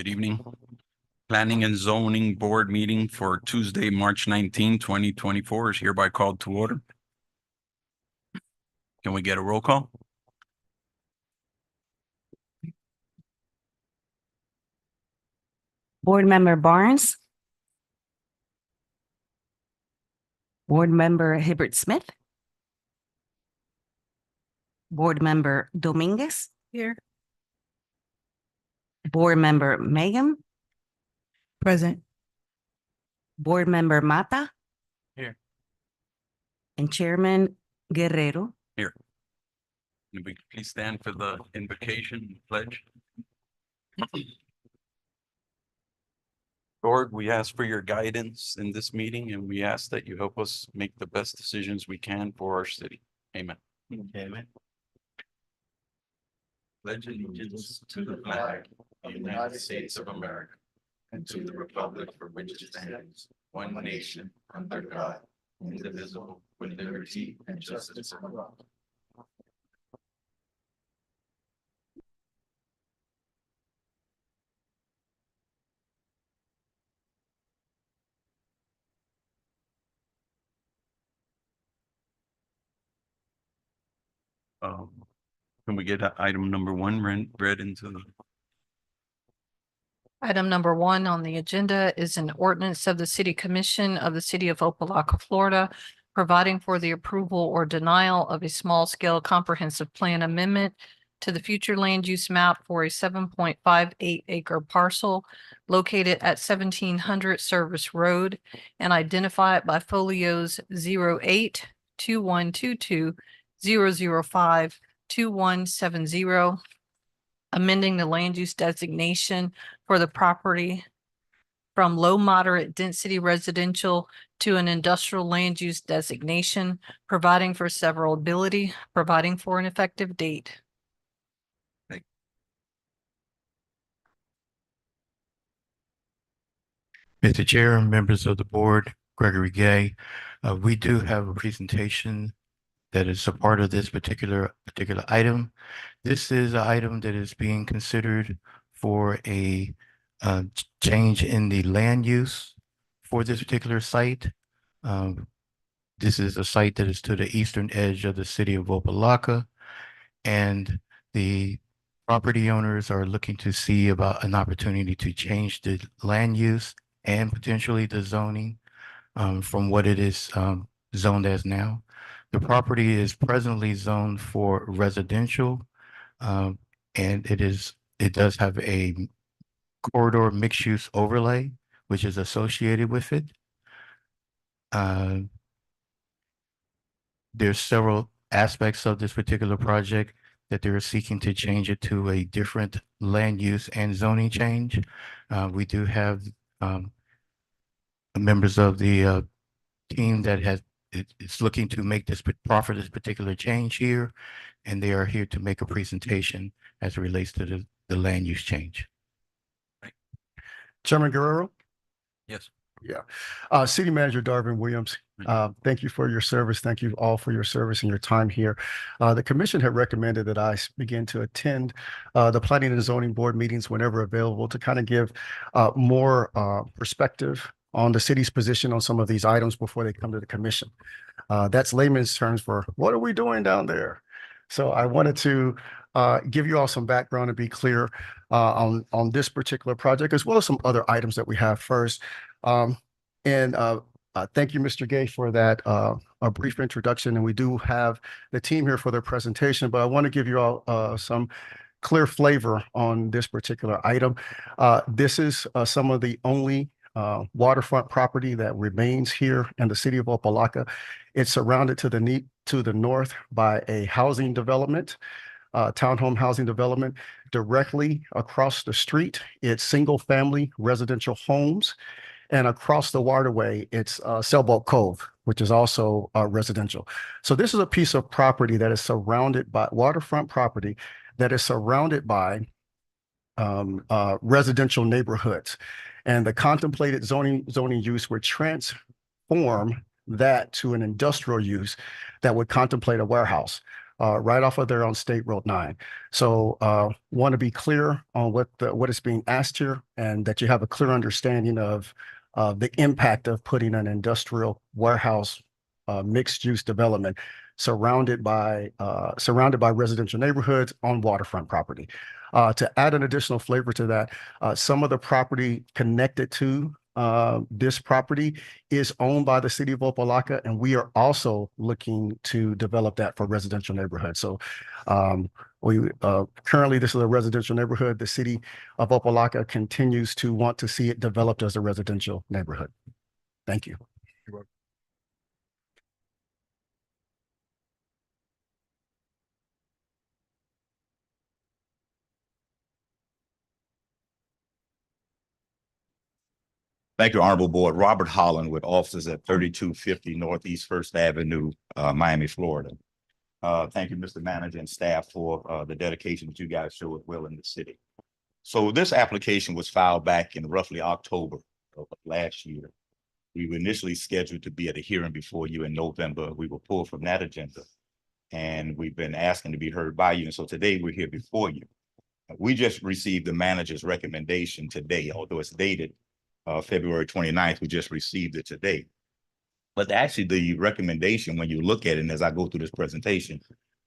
Good evening. Planning and Zoning Board meeting for Tuesday, March 19, 2024 is hereby called to order. Can we get a roll call? Board Member Barnes. Board Member Hibbert Smith. Board Member Dominguez. Here. Board Member Megan. Present. Board Member Mata. Here. And Chairman Guerrero. Here. Can we please stand for the invocation pledge? Lord, we ask for your guidance in this meeting, and we ask that you help us make the best decisions we can for our city. Amen. Amen. Pledge allegiance to the flag of the United States of America and to the republic for which it stands, one nation, under God, indivisible, with liberty and justice for all. Can we get item number one read into the? Item number one on the agenda is an ordinance of the City Commission of the City of Opa-locka, Florida, providing for the approval or denial of a small-scale comprehensive plan amendment to the future land use map for a 7.58 acre parcel located at 1700 Service Road and identify it by folios 08-2122-005-2170, amending the land use designation for the property from low moderate density residential to an industrial land use designation, providing for severability, providing for an effective date. Mr. Chair and members of the board, Gregory Gay, we do have a presentation that is a part of this particular item. This is an item that is being considered for a change in the land use for this particular site. This is a site that is to the eastern edge of the city of Opa-locka, and the property owners are looking to see about an opportunity to change the land use and potentially the zoning from what it is zoned as now. The property is presently zoned for residential, and it does have a corridor mixed use overlay, which is associated with it. There's several aspects of this particular project that they're seeking to change it to a different land use and zoning change. We do have members of the team that it's looking to make this proffer this particular change here, and they are here to make a presentation as it relates to the land use change. Chairman Guerrero? Yes. Yeah. City Manager Darvin Williams, thank you for your service. Thank you all for your service and your time here. The commission had recommended that I begin to attend the Planning and Zoning Board meetings whenever available to kind of give more perspective on the city's position on some of these items before they come to the commission. That's layman's terms for what are we doing down there? So I wanted to give you all some background and be clear on this particular project, as well as some other items that we have first. Thank you, Mr. Gay, for that a brief introduction. And we do have the team here for their presentation, but I want to give you all some clear flavor on this particular item. This is some of the only waterfront property that remains here in the city of Opa-locka. It's surrounded to the north by a housing development, townhome housing development. Directly across the street, it's single-family residential homes, and across the waterway, it's Sailboat Cove, which is also residential. So this is a piece of property that is surrounded by waterfront property that is surrounded by residential neighborhoods. And the contemplated zoning use would transform that to an industrial use that would contemplate a warehouse. right off of there on State Road 9. So want to be clear on what is being asked here, and that you have a clear understanding of the impact of putting an industrial warehouse mixed-use development surrounded by residential neighborhoods on waterfront property. To add an additional flavor to that, some of the property connected to this property is owned by the city of Opa-locka, and we are also looking to develop that for residential neighborhoods. So currently this is a residential neighborhood. The city of Opa-locka continues to want to see it developed as a residential neighborhood. Thank you. Thank you, Honorable Board. Robert Holland with offices at 3250 Northeast First Avenue, Miami, Florida. Thank you, Mr. Manager and staff, for the dedication that you guys show as well in the city. So this application was filed back in roughly October of last year. We were initially scheduled to be at a hearing before you in November. We were pulled from that agenda, and we've been asking to be heard by you. And so today we're here before you. We just received the manager's recommendation today, although it's dated February 29th. We just received it today. But actually the recommendation, when you look at it, and as I go through this presentation,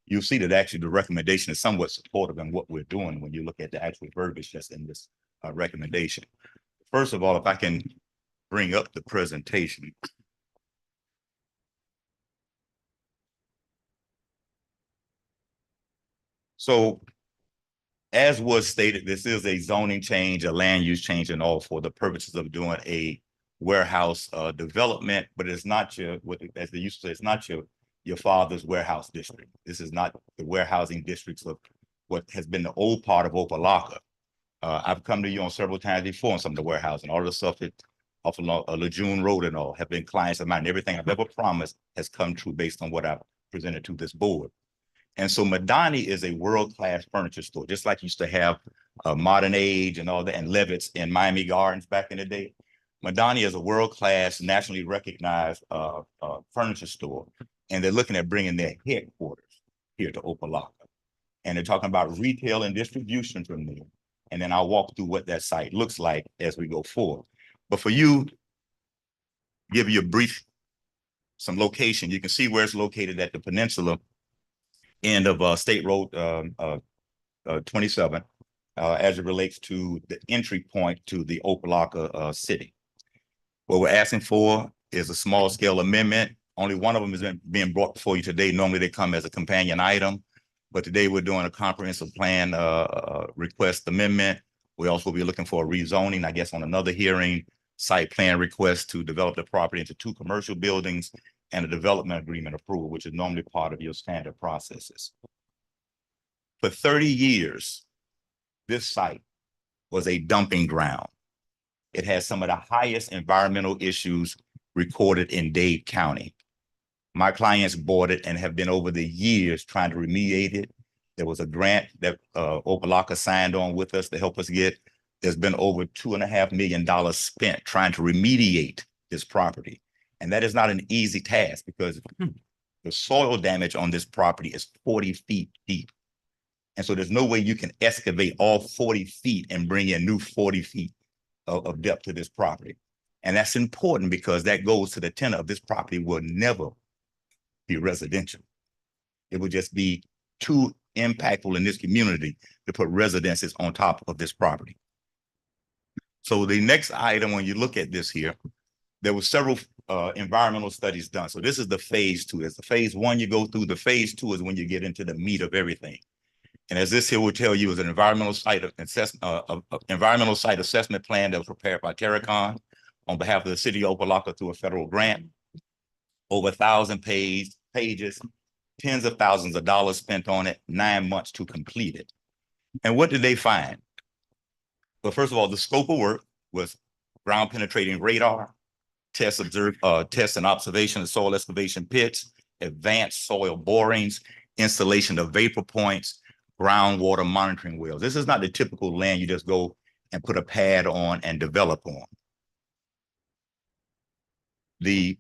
you'll see that actually the recommendation is somewhat supportive in what we're doing when you look at the actual verbiage that's in this recommendation. First of all, if I can bring up the presentation. So as was stated, this is a zoning change, a land use change, and all for the purposes of doing a warehouse development, but it's not your, as they used to say, it's not your father's warehouse district. This is not the warehousing districts of what has been the old part of Opa-locka. I've come to you on several times before on some of the warehousing, all the stuff that off along Lejeune Road and all have been clients of mine. Everything I've ever promised has come true based on what I've presented to this board. And so Madani is a world-class furniture store, just like you used to have Modern Age and all that, and Levitt's in Miami Gardens back in the day. Madani is a world-class, nationally recognized furniture store, and they're looking at bringing their headquarters here to Opa-locka. And they're talking about retail and distribution from there. And then I'll walk through what that site looks like as we go forward. But for you, give you a brief, some location. You can see where it's located at the peninsula end of State Road 27, as it relates to the entry point to the Opa-locka city. What we're asking for is a small scale amendment. Only one of them is being brought before you today. Normally they come as a companion item, but today we're doing a comprehensive plan request amendment. We also will be looking for a rezoning, I guess, on another hearing, site plan request to develop the property into 2 commercial buildings, and a development agreement approval, which is normally part of your standard processes. For 30 years, this site was a dumping ground. It has some of the highest environmental issues recorded in Dade County. My clients bought it and have been over the years trying to remediate it. There was a grant that Opa-locka signed on with us to help us get. There's been over $2.5 million spent trying to remediate this property. And that is not an easy task because the soil damage on this property is 40 feet deep. And so there's no way you can excavate all 40 feet and bring in new 40 feet of depth to this property. And that's important because that goes to the tenor of this property will never be residential. It would just be too impactful in this community to put residences on top of this property. So the next item, when you look at this here, there were several environmental studies done. So this is the phase 2. It's the phase 1 you go through. The phase 2 is when you get into the meat of everything. And as this here will tell you, is an environmental site assessment plan that was prepared by Terracon on behalf of the city of Opa-locka through a federal grant. Over 1,000 pages, tens of thousands of dollars spent on it, 9 months to complete it. And what did they find? Well, first of all, the scope of work was ground penetrating radar, test and observation of soil excavation pits, advanced soil borings, installation of vapor points, groundwater monitoring wells. This is not the typical land you just go and put a pad on and develop on. The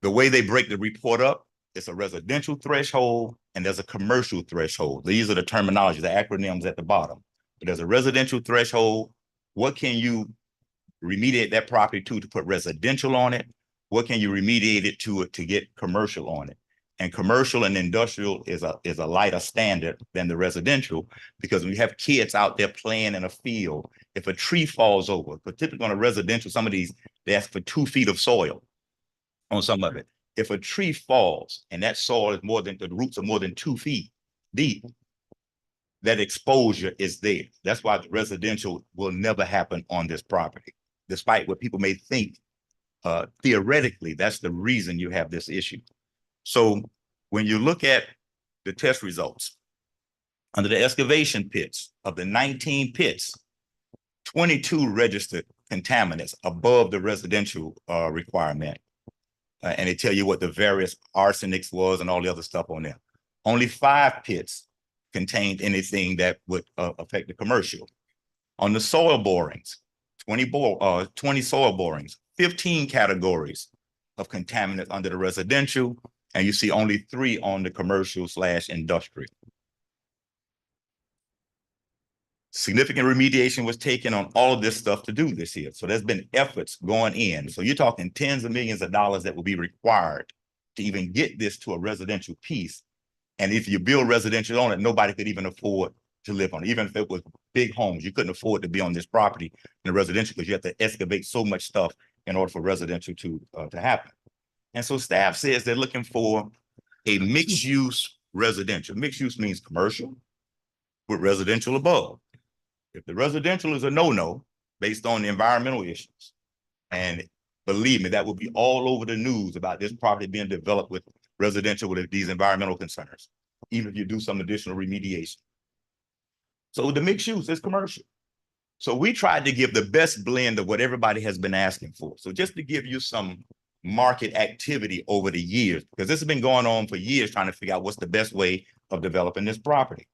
way they break the report up It's a residential threshold and there's a commercial threshold. These are the terminology, the acronyms at the bottom. But there's a residential threshold. What can you remediate that property to put residential on it? What can you remediate it to get commercial on it? And commercial and industrial is a lighter standard than the residential, because when you have kids out there playing in a field, if a tree falls over, but typically on a residential, some of these, they ask for 2 feet of soil on some of it. If a tree falls and that soil is the roots are more than 2 feet deep, that exposure is there. That's why the residential will never happen on this property, despite what people may think. Theoretically, that's the reason you have this issue. So when you look at the test results, under the excavation pits, of the 19 pits, 22 registered contaminants above the residential requirement. And they tell you what the various arsenics was and all the other stuff on there. Only 5 pits contained anything that would affect the commercial. On the soil borings, 20 soil borings, 15 categories of contaminants under the residential, and you see only 3 on the commercial/industrial. Significant remediation was taken on all of this stuff to do this here. So there's been efforts going in. So you're talking tens of millions of dollars that will be required to even get this to a residential piece. And if you build residential on it, nobody could even afford to live on it. Even if it was big homes, you couldn't afford to be on this property in the residential, because you have to excavate so much stuff in order for residential to happen. And so staff says they're looking for a mixed use residential. Mixed use means commercial with residential above. If the residential is a no-no based on the environmental issues, and believe me, that will be all over the news about this property being developed with residential with these environmental concerns, even if you do some additional remediation. So the mixed use is commercial. So we tried to give the best blend of what everybody has been asking for. So just to give you some market activity over the years, because this has been going on for years, trying to figure out what's the best way of developing this property.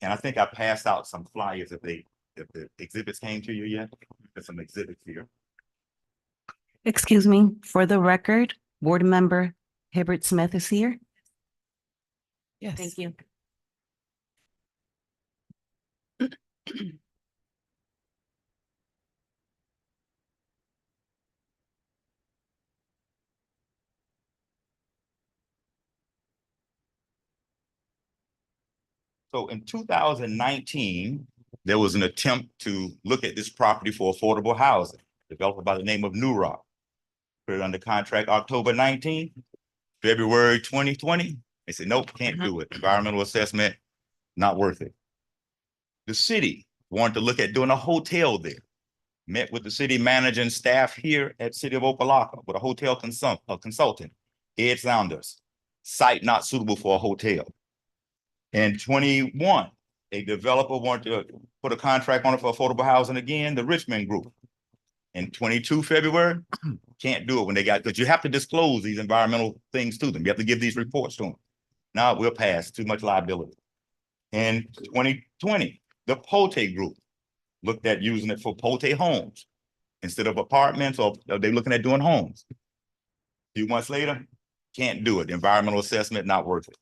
And I think I passed out some flyers if the exhibits came to you yet. There's some exhibits here. Excuse me, for the record, Board Member Hibbert Smith is here. Yes. Thank you. So in 2019, there was an attempt to look at this property for affordable housing, developed by the name of New Rock. Put it under contract October 19th, February 2020. They said, nope, can't do it. Environmental assessment, not worth it. The city wanted to look at doing a hotel there. Met with the city manager and staff here at City of Opa-locka with a hotel consultant, Ed Saunders. Site not suitable for a hotel. In 21, a developer wanted to put a contract on it for affordable housing again, the Richmond Group. In 22 February, can't do it when they got, because you have to disclose these environmental things to them. You have to give these reports to them. Now we'll pass, too much liability. In 2020, the Pote Group looked at using it for Pote homes instead of apartments, or they're looking at doing homes. A few months later, can't do it. Environmental assessment, not worth it.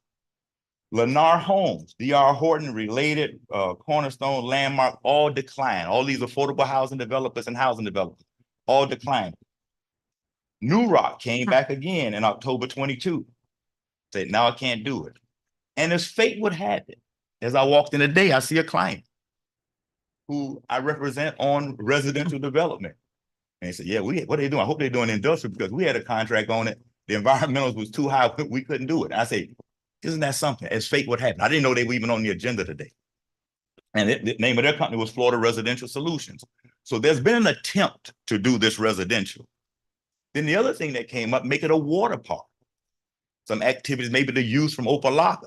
Lennar Homes, D.R. Horton related, Cornerstone, Landmark, all declined. All these affordable housing developers and housing developers, all declined. New Rock came back again in October 22. Said, now I can't do it. And as fate would have it, as I walked in today, I see a client who I represent on residential development. And he said, yeah, what are they doing? I hope they're doing industrial, because we had a contract on it. The environmentals was too high, we couldn't do it. And I say, isn't that something? As fate would happen. I didn't know they were even on the agenda today. And the name of their company was Florida Residential Solutions. So there's been an attempt to do this residential. Then the other thing that came up, make it a water park. Some activities, maybe the use from Opa-locka.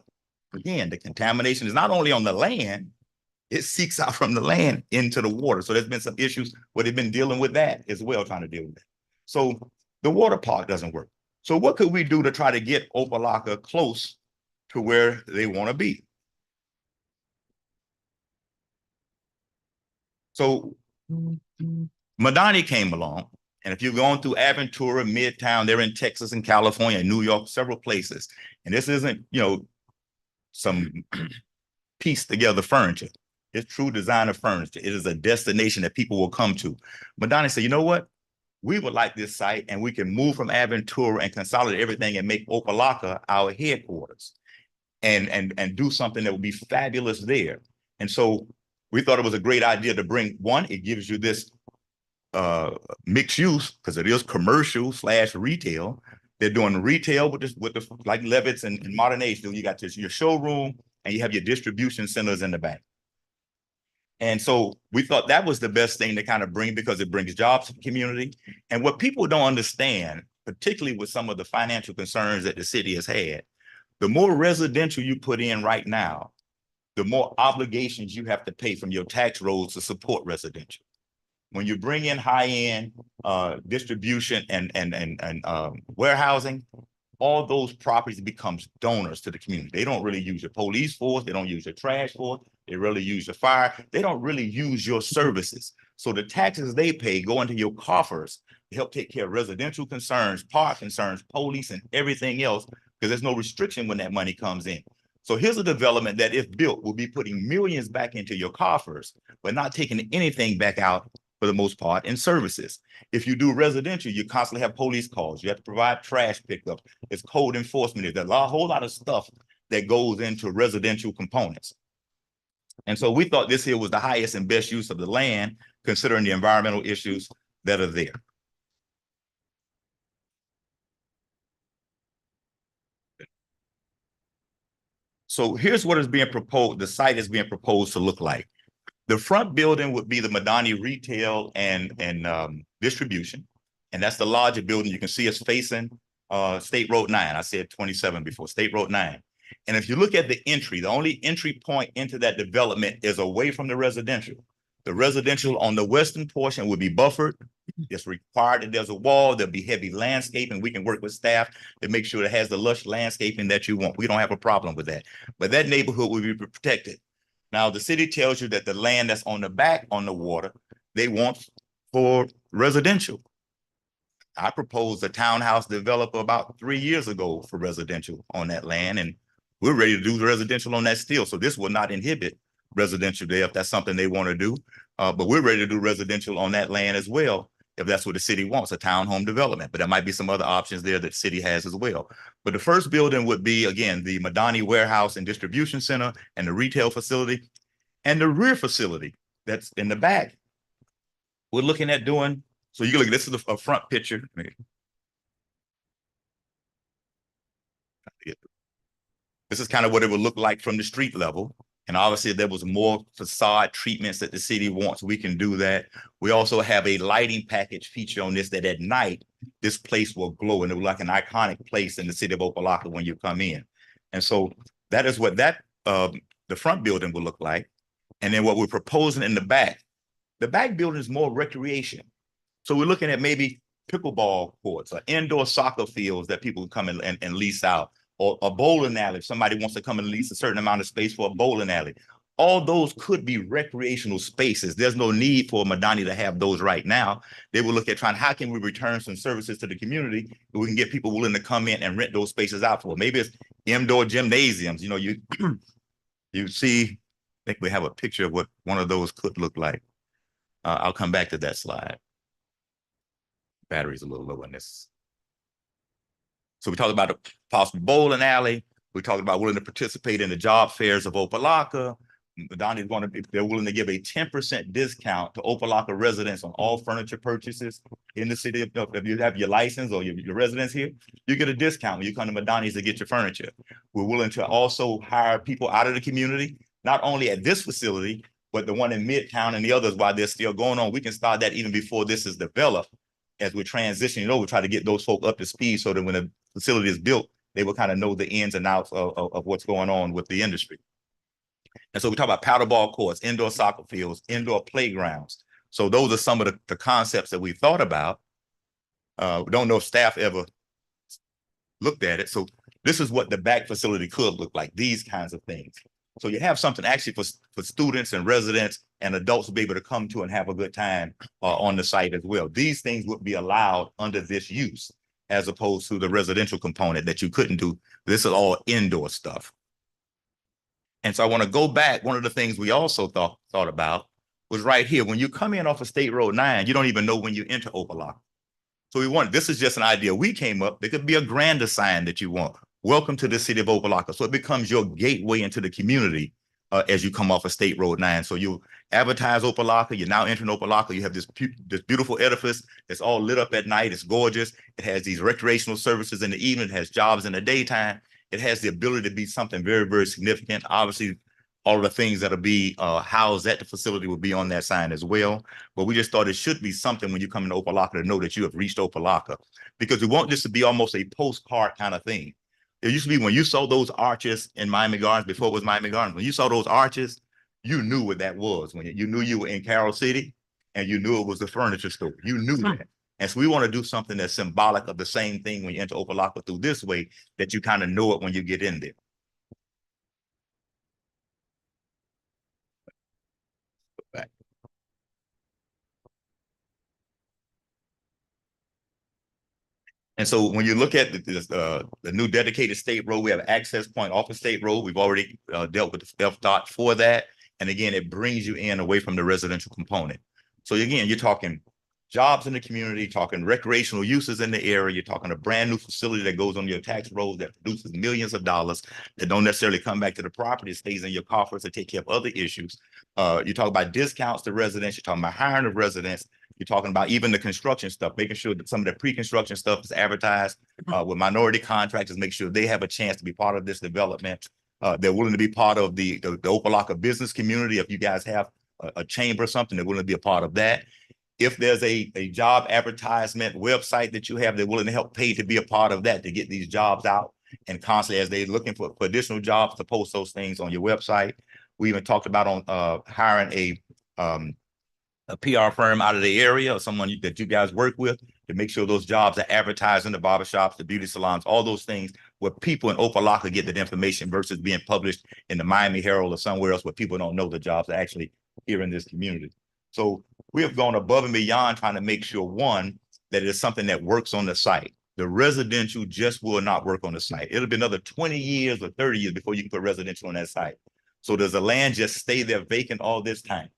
Again, the contamination is not only on the land, it seeks out from the land into the water. So there's been some issues where they've been dealing with that as well, trying to deal with it. So the water park doesn't work. So what could we do to try to get Opa-locka close to where they want to be? So Madani came along And if you're going through Aventura, Midtown, they're in Texas and California, New York, several places. And this isn't, some piece together furniture. It's true designer furniture. It is a destination that people will come to. Madani said, you know what? We would like this site and we can move from Aventura and consolidate everything and make Opa-locka our headquarters and do something that would be fabulous there. And so we thought it was a great idea to bring one, it gives you this mixed use because it is commercial / retail. They're doing retail with the like Levitt's and Modern Age. So you got your showroom and you have your distribution centers in the back. And so we thought that was the best thing to kind of bring because it brings jobs to the community. And what people don't understand, particularly with some of the financial concerns that the city has had, the more residential you put in right now, the more obligations you have to pay from your tax rolls to support residential. When you bring in high-end distribution and warehousing, all those properties becomes donors to the community. They don't really use your police force. They don't use your trash force. They really use your fire. They don't really use your services. So the taxes they pay go into your coffers to help take care of residential concerns, park concerns, police, and everything else, because there's no restriction when that money comes in. So here's a development that, if built, will be putting millions back into your coffers, but not taking anything back out for the most part in services. If you do residential, you constantly have police calls. You have to provide trash pickup. It's code enforcement. There's a whole lot of stuff that goes into residential components. And so we thought this here was the highest and best use of the land, considering the environmental issues that are there. So here's what is being proposed. The site is being proposed to look like. The front building would be the Madani retail and distribution. And that's the larger building. You can see it's facing State Road 9. I said 27 before, State Road 9. And if you look at the entry, the only entry point into that development is away from the residential. The residential on the western portion would be buffered. It's required that there's a wall. There'll be heavy landscaping. We can work with staff to make sure it has the lush landscaping that you want. We don't have a problem with that. But that neighborhood will be protected. Now, the city tells you that the land that's on the back on the water, they want for residential. I proposed a townhouse developer about 3 years ago for residential on that land, and we're ready to do residential on that still. So this will not inhibit residential there if that's something they want to do. But we're ready to do residential on that land as well, if that's what the city wants, a townhome development. But there might be some other options there that the city has as well. But the first building would be, again, the Madani Warehouse and Distribution Center and the retail facility. And the rear facility that's in the back, we're looking at doing, so you can look, this is a front picture. This is kind of what it would look like from the street level. And obviously there was more facade treatments that the city wants. We can do that. We also have a lighting package feature on this that at night, this place will glow and it will look like an iconic place in the city of Opa-locka when you come in. And so that is what that the front building will look like. And then what we're proposing in the back building is more recreation. So we're looking at maybe pickleball courts or indoor soccer fields that people come and lease out, or a bowling alley. If somebody wants to come and lease a certain amount of space for a bowling alley. All those could be recreational spaces. There's no need for Madani to have those right now. They will look at trying, how can we return some services to the community that we can get people willing to come in and rent those spaces out for? Maybe it's indoor gymnasiums. You know, you see, I think we have a picture of what one of those could look like. I'll come back to that slide. Battery's a little low on this. So we talked about a possible bowling alley. We talked about willing to participate in the job fairs of Opa-locka. Madani's going to be, they're willing to give a 10% discount to Opa-locka residents on all furniture purchases in the city. If you have your license or your residence here, you get a discount when you come to Madani's to get your furniture. We're willing to also hire people out of the community, not only at this facility, but the one in Midtown and the others while they're still going on. We can start that even before this is developed. As we're transitioning over, try to get those folk up to speed so that when the facility is built, they will kind of know the ins and outs of what's going on with the industry. And so we talk about paddleball courts, indoor soccer fields, indoor playgrounds. So those are some of the concepts that we thought about. We don't know if staff ever looked at it. So this is what the back facility could look like, these kinds of things. So you have something actually for students and residents and adults to be able to come to and have a good time on the site as well. These things would be allowed under this use as opposed to the residential component that you couldn't do. This is all indoor stuff. And so I want to go back. One of the things we also thought about was right here. When you come in off of State Road 9, you don't even know when you enter Opa-locka. So this is just an idea we came up. There could be a grander sign that you want. Welcome to the city of Opa-locka. So it becomes your gateway into the community as you come off of State Road 9. So you advertise Opa-locka. You're now entering Opa-locka. You have this beautiful edifice. It's all lit up at night. It's gorgeous. It has these recreational services in the evening. It has jobs in the daytime. It has the ability to be something very, very significant. Obviously, all of the things that'll be housed at the facility will be on that sign as well. But we just thought it should be something when you come into Opa-locka to know that you have reached Opa-locka, because we want this to be almost a postcard kind of thing. It used to be when you saw those arches in Miami Gardens, before it was Miami Gardens, when you saw those arches, you knew what that was. When you knew you were in Carroll City and you knew it was the furniture store. You knew that. And so we want to do something that's symbolic of the same thing when you enter Opa-locka through this way, that you kind of know it when you get in there. Back. And so when you look at the new dedicated state road, we have access point off of State Road. We've already dealt with the FDOT for that. And again, it brings you in away from the residential component. So again, you're talking jobs in the community, talking recreational uses in the area. You're talking a brand new facility that goes on your tax rolls that produces millions of dollars that don't necessarily come back to the property. It stays in your coffers to take care of other issues. You talk about discounts to residents. You're talking about hiring of residents. You're talking about even the construction stuff, making sure that some of the pre-construction stuff is advertised with minority contractors, make sure they have a chance to be part of this development. They're willing to be part of the Opa-locka business community. If you guys have a chamber or something, they're willing to be a part of that. If there's a job advertisement website that you have, they're willing to help pay to be a part of that, to get these jobs out. And constantly, as they're looking for additional jobs, to post those things on your website. We even talked about on hiring a PR firm out of the area or someone that you guys work with to make sure those jobs are advertised in the barbershops, the beauty salons, all those things where people in Opa-locka get that information versus being published in the Miami Herald or somewhere else where people don't know the jobs are actually here in this community. So we have gone above and beyond trying to make sure, one, that it is something that works on the site. The residential just will not work on the site. It'll be another 20 years or 30 years before you can put residential on that site. So does the land just stay there vacant all this time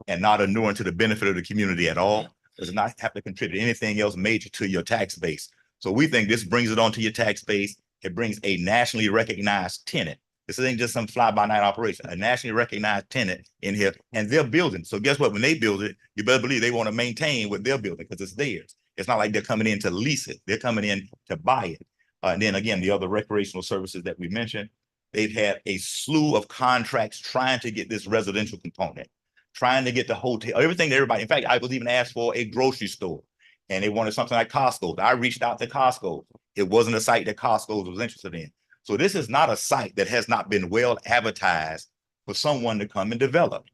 and not inuring to the benefit of the community at all? Does it not have to contribute anything else major to your tax base? So we think this brings it onto your tax base. It brings a nationally recognized tenant. This ain't just some fly-by-night operation, a nationally recognized tenant in here, and they're building. So guess what? When they build it, you better believe they want to maintain what they're building because it's theirs. It's not like they're coming in to lease it. They're coming in to buy it. And then again, the other recreational services that we mentioned, they've had a slew of contracts trying to get this residential component, trying to get the hotel, everything that everybody, in fact, I was even asked for a grocery store and they wanted something like Costco. I reached out to Costco. It wasn't a site that Costco was interested in. So this is not a site that has not been well advertised for someone to come and develop.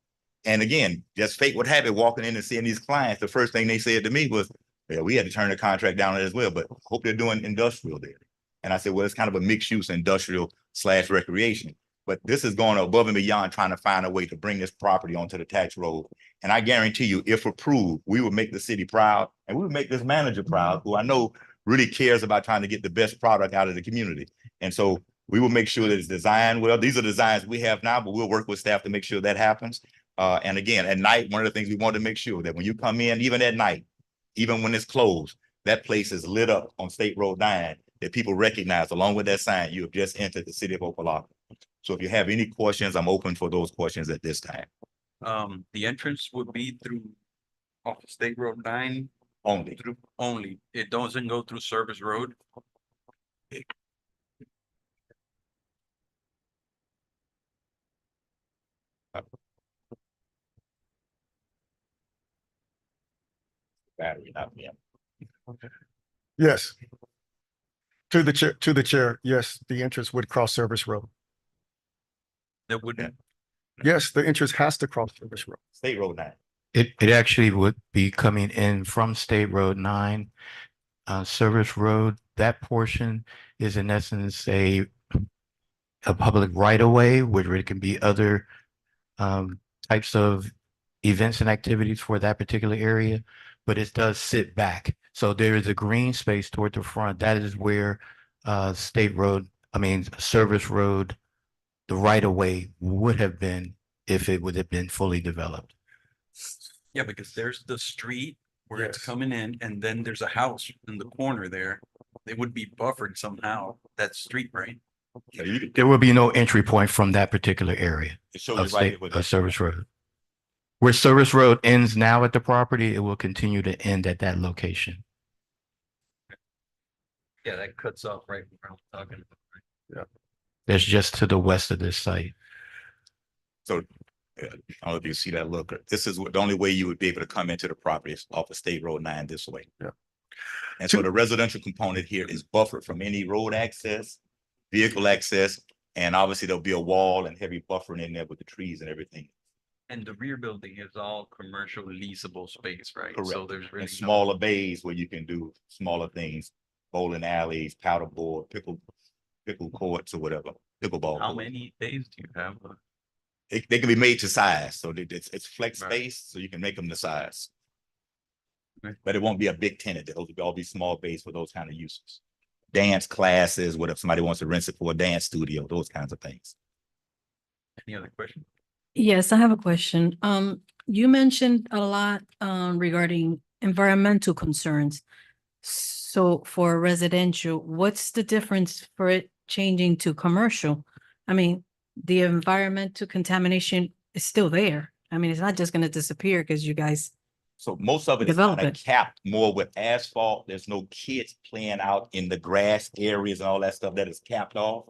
And again, just fate would have it, walking in and seeing these clients, the first thing they said to me was, yeah, we had to turn the contract down as well, but hope they're doing industrial there. And I said, well, it's kind of a mixed use industrial / recreation. But this is going above and beyond trying to find a way to bring this property onto the tax roll. And I guarantee you, if approved, we will make the city proud and we will make this manager proud, who I know really cares about trying to get the best product out of the community. And so we will make sure that it's designed well. These are designs we have now, but we'll work with staff to make sure that happens. And again, at night, one of the things we want to make sure that when you come in, even at night, even when it's closed, that place is lit up on State Road 9, that people recognize along with that sign, you have just entered the city of Opa-locka. So if you have any questions, I'm open for those questions at this time. The entrance would be through off of State Road 9 Only. only. It doesn't go through Service Road. Battery, not me. Yes. To the chair, yes, the entrance would cross Service Road. That wouldn't. Yes, the entrance has to cross Service Road. State Road 9. It actually would be coming in from State Road 9, Service Road. That portion is in essence a public right of way, where it can be other types of events and activities for that particular area, but it does sit back. So there is a green space toward the front. That is where service road, the right of way would have been if it would have been fully developed. Yeah, because there's the street where it's Yes. coming in, and then there's a house in the corner there. They would be buffered somehow, that street, right? So you can, There will be no entry point from that particular area it shows of you right state, with of Service Road. Where Service Road ends now at the property, it will continue to end at that location. Yeah, that cuts off right where I'm talking about. That's just to the west of this site. I don't know if you see that look. This is the only way you would be able to come into the property is off of State Road 9 this way. Yeah. And so the residential component here is buffered from any road access, vehicle access, and obviously there'll be a wall and heavy buffering in there with the trees and everything. And the rear building is all commercial leasable space, right? So Correct. there's really And no- smaller bays where you can do smaller things, bowling alleys, paddleboard, pickle courts or whatever, pickleball. How courts. many days do you have? They can be made to size, so it's flex Right. space, so you can make them the size. Okay. But it won't be a big tenant. Those will all be small base for those kind of uses. Dance classes, what if somebody wants to rent it for a dance studio, those kinds of things. Any other questions? Yes, I have a question. You mentioned a lot, regarding environmental concerns. So for residential, what's the difference for it changing to commercial? I mean, the environmental contamination is still there. I mean, it's not just gonna disappear because you guys, So most of it is Develop kind of it. capped more with asphalt. There's no kids playing out in the grass areas and all that stuff that is capped off.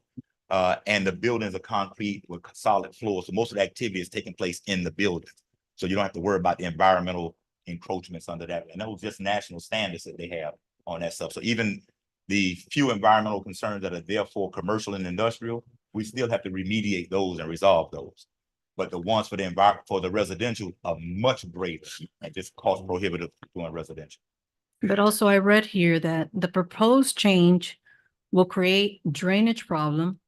And the buildings are concrete with solid floors. So most of the activity is taking place in the building. So you don't have to worry about the environmental encroachments under that. And those just national standards that they have on that stuff. So even the few environmental concerns that are there for commercial and industrial, we still have to remediate those and resolve those. But the ones for the residential are much greater and just cost prohibitive doing residential. but also I read here that the proposed change will create drainage problem.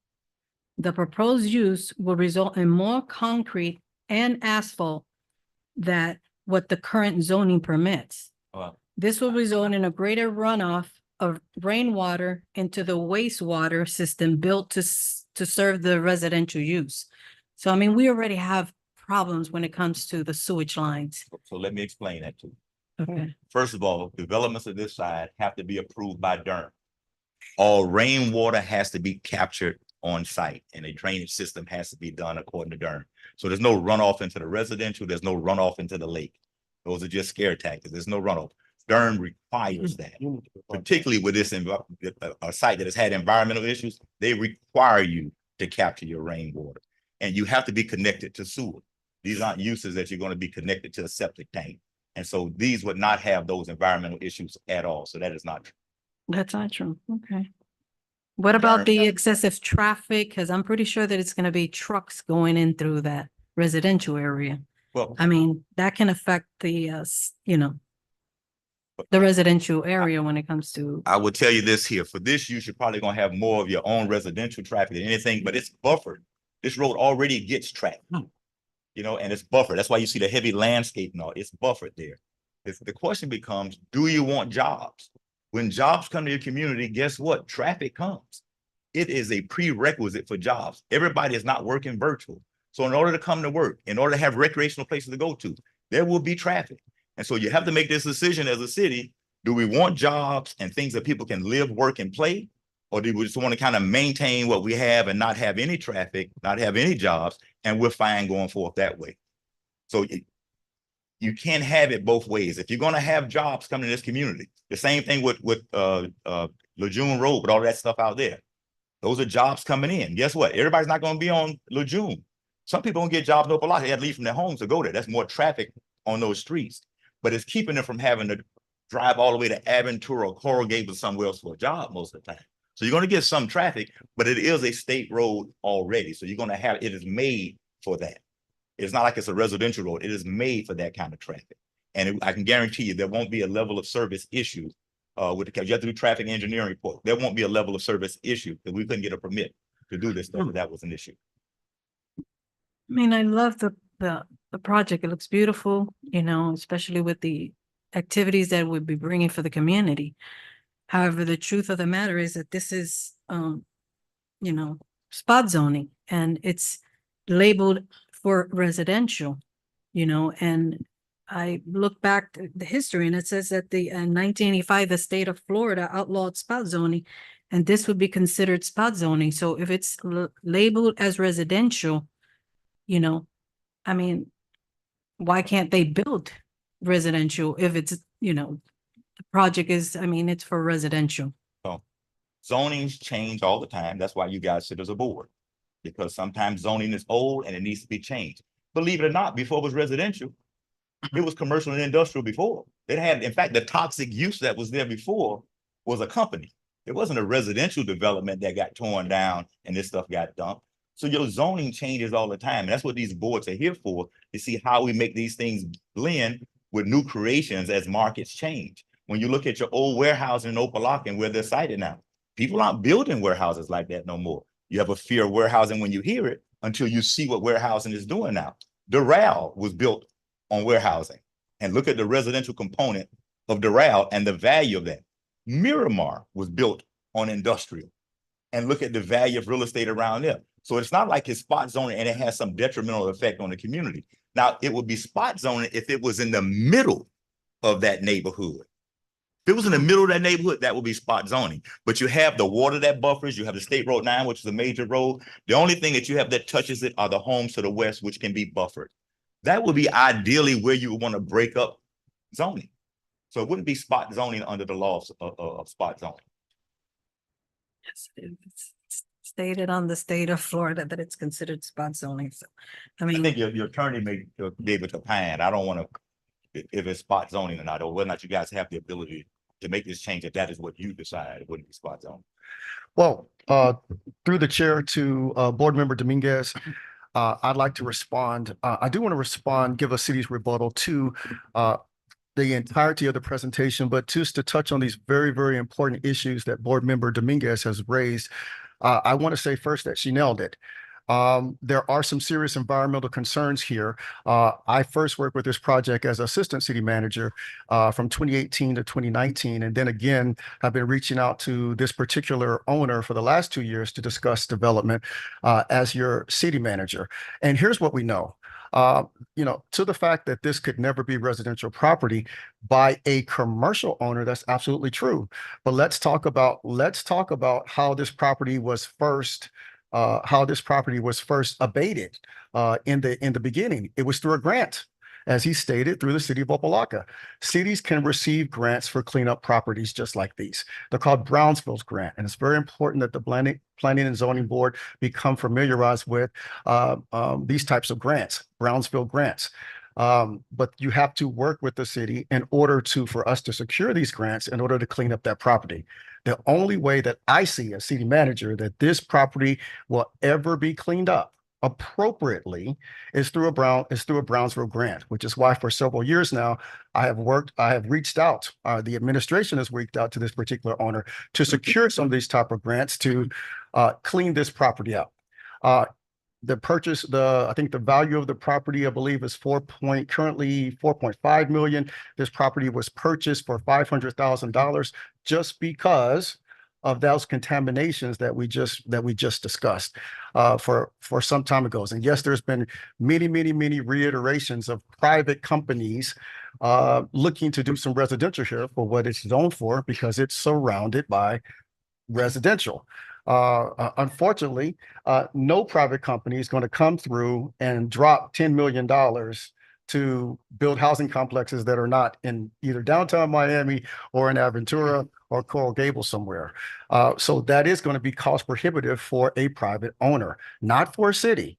The proposed use will result in more concrete and asphalt than what the current zoning permits. Wow. This will result in a greater runoff of rainwater into the wastewater system built to serve the residential use. So I mean, we already have problems when it comes to the sewage lines. So let me explain that to you. Okay. First of all, developments of this side have to be approved by DERM. All rainwater has to be captured on site and a drainage system has to be done according to DERM. So there's no runoff into the residential, there's no runoff into the lake. Those are just scare tactics. There's no runoff. DERM requires that, particularly with this a site that has had environmental issues. They require you to capture your rainwater and you have to be connected to sewer. These aren't uses that you're going to be connected to a septic tank. And so these would not have those environmental issues at all. So that is not true. That's not true. Okay. What about the excessive traffic? Because I'm pretty sure that it's gonna be trucks going in through that residential area. Well, I mean, that can affect the, the residential area when it comes to, I would tell you this here, for this use, you're probably gonna have more of your own residential traffic than anything, but it's buffered. This road already gets traffic. You know, and it's buffered. That's why you see the heavy landscape and all, it's buffered there. The question becomes, do you want jobs? When jobs come to your community, guess what? Traffic comes. It is a prerequisite for jobs. Everybody is not working virtual. So in order to come to work, in order to have recreational places to go to, there will be traffic. And so you have to make this decision as a city. Do we want jobs and things that people can live, work, and play? Or do we just want to kind of maintain what we have and not have any traffic, not have any jobs, and we're fine going forth that way? So you can't have it both ways. If you're going to have jobs coming to this community, the same thing with Lejeune Road, with all that stuff out there. Those are jobs coming in. Guess what? Everybody's not going to be on Lejeune. Some people don't get jobs in Opa-locka. They have to leave from their homes to go there. That's more traffic on those streets. But it's keeping them from having to drive all the way to Aventura or Coral Gables or somewhere else for a job most of the time. So you're going to get some traffic, but it is a state road already. So you're going to have, it is made for that. It's not like it's a residential road. It is made for that kind of traffic. And I can guarantee you there won't be a level of service issue with the, you have to do traffic engineering report. There won't be a level of service issue that we couldn't get a permit to do this stuff, if that was an issue. I mean, I love the project. It looks beautiful, you know, especially with the activities that we'd be bringing for the community. However, the truth of the matter is that this is, you know, spot zoning, and it's labeled for residential, you know, and I look back to the history and it says that the 1985, the state of Florida outlawed spot zoning, and this would be considered spot zoning. So if it's labeled as residential, you know, I mean, why can't they build residential if it's, you know, the project is, I mean, it's for residential. So zonings change all the time. That's why you guys sit as a board, because sometimes zoning is old and it needs to be changed. Believe it or not, before it was residential, it was commercial and industrial before. It had, in fact, the toxic use that was there before was a company. It wasn't a residential development that got torn down and this stuff got dumped. So your zoning changes all the time. And that's what these boards are here for, to see how we make these things blend with new creations as markets change. When you look at your old warehousing in Opa-locka and where they're sited now, people aren't building warehouses like that no more. You have a fear of warehousing when you hear it until you see what warehousing is doing now. Doral was built on warehousing, and look at the residential component of Doral and the value of that. Miramar was built on industrial, and look at the value of real estate around there. So it's not like it's spot zoning and it has some detrimental effect on the community. Now, it would be spot zoning if it was in the middle of that neighborhood. If it was in the middle of that neighborhood, that would be spot zoning. But you have the water that buffers, you have the State Road 9, which is a major road. The only thing that you have that touches it are the homes to the west, which can be buffered. That would be ideally where you would want to break up zoning. So it wouldn't be spot zoning under the laws of spot zoning. Yes, it's stated on the state of Florida that it's considered spot zoning. So, I I mean, think your attorney may be able to opine. I don't want to, if it's spot zoning or not, or whether or not you guys have the ability to make this change, if that is what you decide, it wouldn't be spot zoning. Well, through the chair to Board Member Dominguez, I'd like to respond. I do want to respond, give a city's rebuttal to the entirety of the presentation, but just to touch on these very, very important issues that Board Member Dominguez has raised. I want to say first that she nailed it. There are some serious environmental concerns here. I first worked with this project as assistant city manager from 2018 to 2019. And then again, I've been reaching out to this particular owner for the last 2 years to discuss development as your city manager. And here's what we know. You know, to the fact that this could never be residential property by a commercial owner, that's absolutely true. But let's talk about how this property was first abated in the beginning. It was through a grant, as he stated, through the city of Opa-locka. Cities can receive grants for cleanup properties just like these. They're called Brownsville's grant, and it's very important that the Planning and Zoning Board become familiarized with these types of grants, Brownsville grants. But you have to work with the city in order for us to secure these grants in order to clean up that property. The only way that I see as city manager that this property will ever be cleaned up appropriately is through a Brownsville grant, which is why for several years now I have reached out. The administration has reached out to this particular owner to secure some of these type of grants to clean this property up. I think the value of the property, I believe, is currently 4.5 million. This property was purchased for $500,000 just because of those contaminations that we just discussed for some time ago. And yes, there's been many reiterations of private companies looking to do some residential here for what it's known for, because it's surrounded by residential. Unfortunately, no private company is going to come through and drop $10 million to build housing complexes that are not in either downtown Miami or in Aventura or Coral Gables somewhere. So that is going to be cost prohibitive for a private owner, not for a city,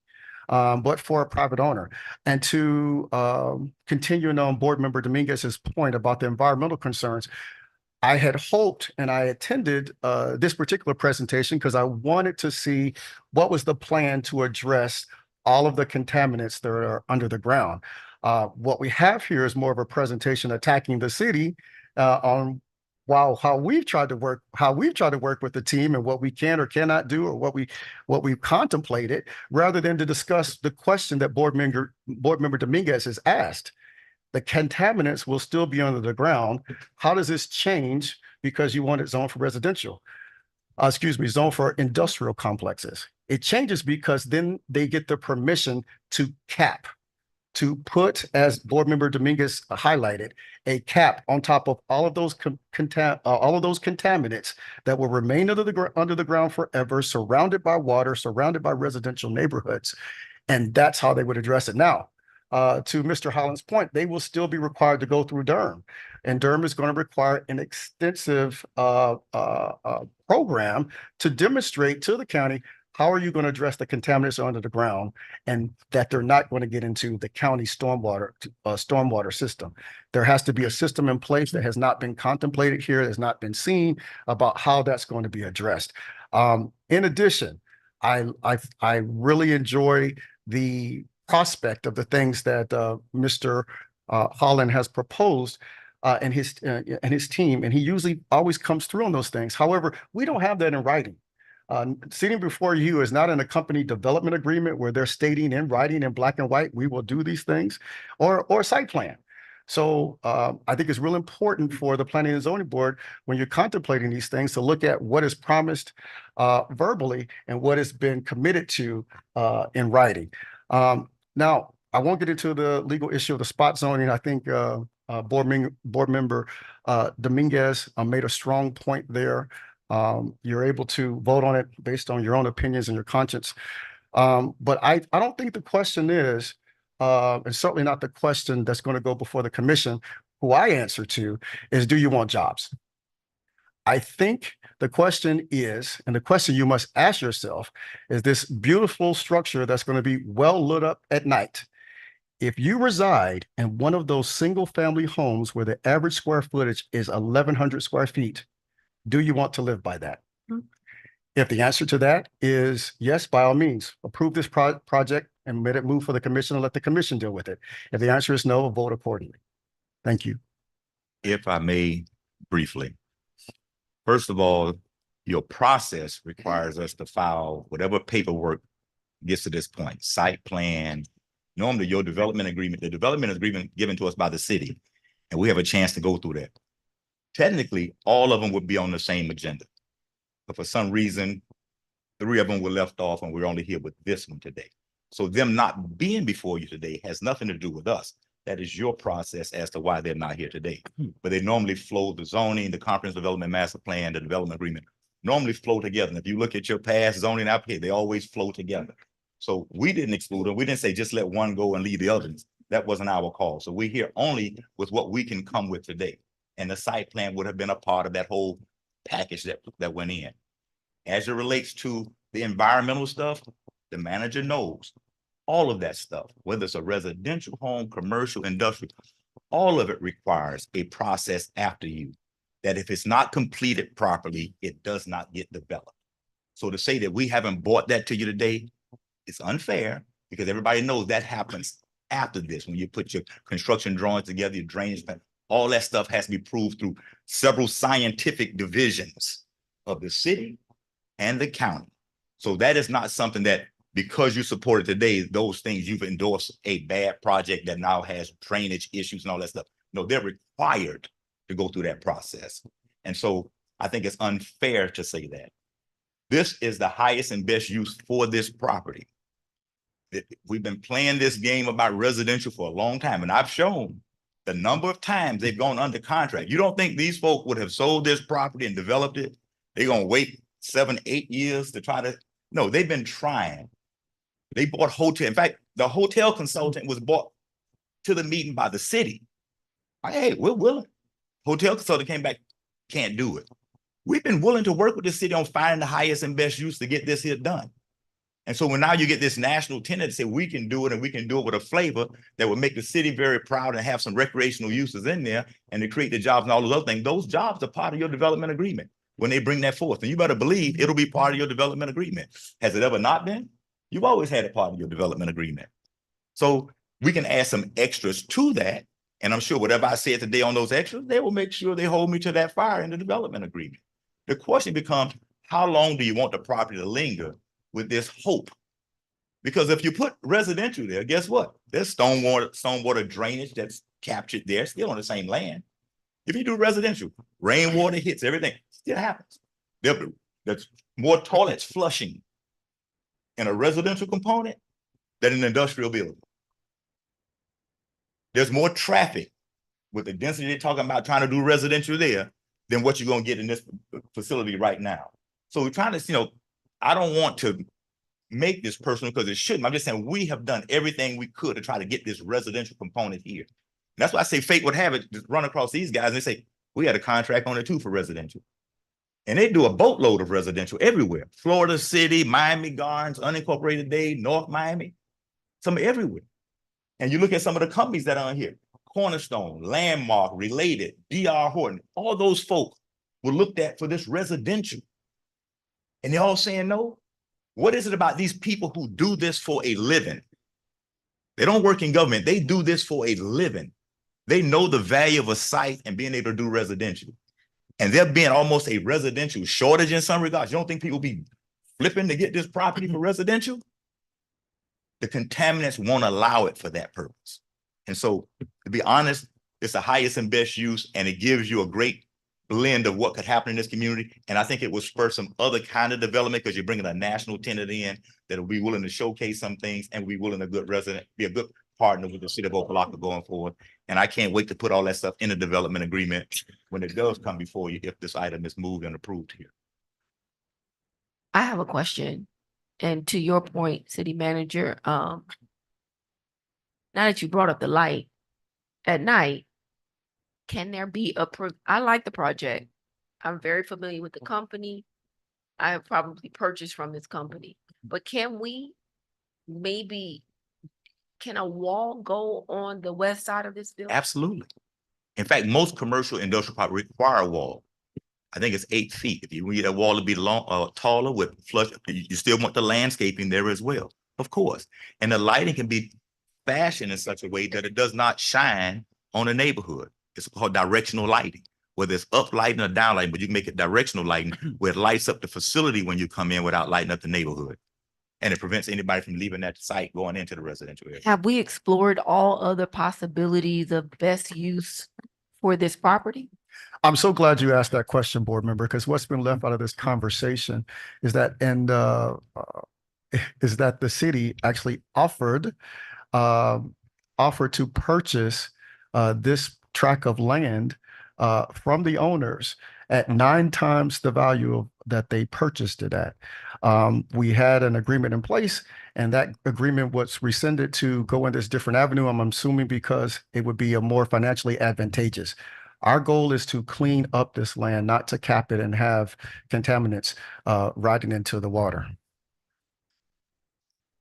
but for a private owner. And to continue on Board Member Dominguez's point about the environmental concerns, I had hoped and I attended this particular presentation because I wanted to see what was the plan to address all of the contaminants that are under the ground. What we have here is more of a presentation attacking the city on while how we've tried to work with the team and what we can or cannot do or what we've contemplated, rather than to discuss the question that board member Dominguez has asked. The contaminants will still be under the ground. How does this change because you want it zoned for residential? Zoned for industrial complexes. It changes because then they get the permission to cap, to put, as board member Dominguez highlighted, a cap on top of all of those contaminants that will remain under the ground forever, surrounded by water, surrounded by residential neighborhoods. And that's how they would address it. Now, to Mr. Holland's point, they will still be required to go through DERM. And DERM is going to require an extensive program to demonstrate to the county, how are you going to address the contaminants under the ground and that they're not going to get into the county stormwater system. There has to be a system in place that has not been contemplated here, has not been seen about how that's going to be addressed. In addition, I really enjoy the prospect of the things that Mr. Holland has proposed and his team, and he usually always comes through on those things. However, we don't have that in writing. Sitting before you is not in a company development agreement where they're stating in writing in black and white, we will do these things, or a site plan. So I think it's real important for the Planning and Zoning Board, when you're contemplating these things, to look at what is promised verbally and what has been committed to in writing. Now, I won't get into the legal issue of the spot zoning. I think board member Dominguez made a strong point there. You're able to vote on it based on your own opinions and your conscience. But I don't think the question is, and certainly not the question that's going to go before the commission, who I answer to, is, do you want jobs? I think the question is, and the question you must ask yourself, is this beautiful structure that's going to be well lit up at night. If you reside in one of those single family homes where the average square footage is 1,100 square feet, do you want to live by that? If the answer to that is yes, by all means, approve this project and let it move for the commission and let the commission deal with it. If the answer is no, vote accordingly. Thank you. If I may briefly, first of all, your process requires us to file whatever paperwork gets to this point, site plan, normally your development agreement, the development agreement given to us by the city, and we have a chance to go through that. Technically, all of them would be on the same agenda. But for some reason, 3 of them were left off and we're only here with this one today. So them not being before you today has nothing to do with us. That is your process as to why they're not here today. But they normally flow the zoning, the comprehensive development master plan, the development agreement, normally flow together. And if you look at your past zoning application, they always flow together. So we didn't exclude them. We didn't say just let one go and leave the others. That wasn't our call. So we're here only with what we can come with today. And the site plan would have been a part of that whole package that went in. As it relates to the environmental stuff, the manager knows all of that stuff, whether it's a residential home, commercial, industrial, all of it requires a process after you, that if it's not completed properly, it does not get developed. So to say that we haven't brought that to you today, it's unfair, because everybody knows that happens after this. When you put your construction drawings together, your drainage plan, all that stuff has to be proved through several scientific divisions of the city and the county. So that is not something that, because you support it today, those things you've endorsed a bad project that now has drainage issues and all that stuff. No, they're required to go through that process. And so I think it's unfair to say that. This is the highest and best use for this property. We've been playing this game about residential for a long time, and I've shown the number of times they've gone under contract. You don't think these folk would have sold this property and developed it? They're going to wait 7, 8 years to try to, no, they've been trying. They bought hotel. In fact, the hotel consultant was bought to the meeting by the city. Hey, we're willing. Hotel consultant came back, can't do it. We've been willing to work with the city on finding the highest and best use to get this here done. And so when now you get this national tenant to say we can do it, and we can do it with a flavor that would make the city very proud and have some recreational uses in there and to create the jobs and all those other things, those jobs are part of your development agreement when they bring that forth. And you better believe it'll be part of your development agreement. Has it ever not been? You've always had a part of your development agreement. So we can add some extras to that And I'm sure whatever I said today on those extras, they will make sure they hold me to that fire in the development agreement. The question becomes, how long do you want the property to linger with this hope? Because if you put residential there, guess what? There's stormwater drainage that's captured there, still on the same land. If you do residential, rainwater hits everything, still happens. There's more toilets flushing in a residential component than an industrial building. There's more traffic with the density they're talking about trying to do residential there than what you're going to get in this facility right now. So we're trying to, I don't want to make this personal because it shouldn't. I'm just saying we have done everything we could to try to get this residential component here. And that's why I say fate would have it, just run across these guys and they say, we had a contract on it too for residential. And they do a boatload of residential everywhere. Florida City, Miami Gardens, Unincorporated Dade, North Miami, some everywhere. And you look at some of the companies that are on here, Cornerstone, Landmark, Related, D.R. Horton, all those folks were looked at for this residential. And they're all saying no. What is it about these people who do this for a living? They don't work in government. They do this for a living. They know the value of a site and being able to do residential. And there being almost a residential shortage in some regards. You don't think people be flipping to get this property for residential? The contaminants won't allow it for that purpose. And so, to be honest, it's the highest and best use, and it gives you a great blend of what could happen in this community. And I think it will spur some other kind of development because you're bringing a national tenant in that will be willing to showcase some things and be willing to be a good partner with the city of Opa-locka going forward. And I can't wait to put all that stuff in a development agreement when it does come before you, if this item is moved and approved here. I have a question. And to your point, city manager, now that you brought up the light at night, can there be I like the project. I'm very familiar with the company. I have probably purchased from this company, but can a wall go on the west side of this building? Absolutely. In fact, most commercial industrial property require a wall. I think it's 8 feet. If you need that wall to be taller with flush, you still want the landscaping there as well, of course. And the lighting can be fashioned in such a way that it does not shine on a neighborhood. It's called directional lighting, whether it's up lighting or down lighting, but you can make it directional lighting where it lights up the facility when you come in without lighting up the neighborhood. And it prevents anybody from leaving that site going into the residential area. Have we explored all other possibilities of best use for this property? I'm so glad you asked that question, board member, because what's been left out of this conversation is that, the city actually offered to purchase this tract of land from the owners at 9 times the value that they purchased it at. We had an agreement in place, and that agreement was rescinded to go in this different avenue. I'm assuming because it would be a more financially advantageous. Our goal is to clean up this land, not to cap it and have contaminants riding into the water.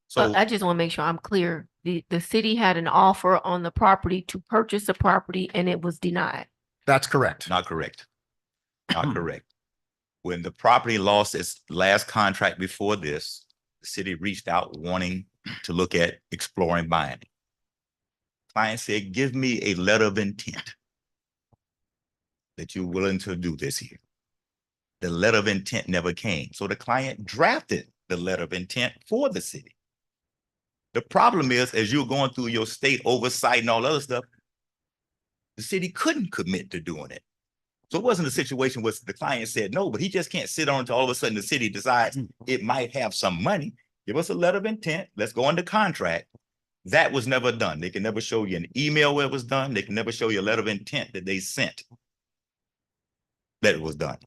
So I just want to make sure I'm clear. The city had an offer on the property to purchase the property and it was denied. That's correct. not correct. Not correct. When the property lost its last contract before this, the city reached out wanting to look at exploring buying it. Client said, give me a letter of intent that you're willing to do this here. The letter of intent never came. So the client drafted the letter of intent for the city. The problem is, as you're going through your state oversight and all other stuff, the city couldn't commit to doing it. So it wasn't a situation where the client said no, but he just can't sit on until all of a sudden the city decides it might have some money. Give us a letter of intent. Let's go under contract. That was never done. They can never show you an email where it was done. They can never show you a letter of intent that they sent that it was done.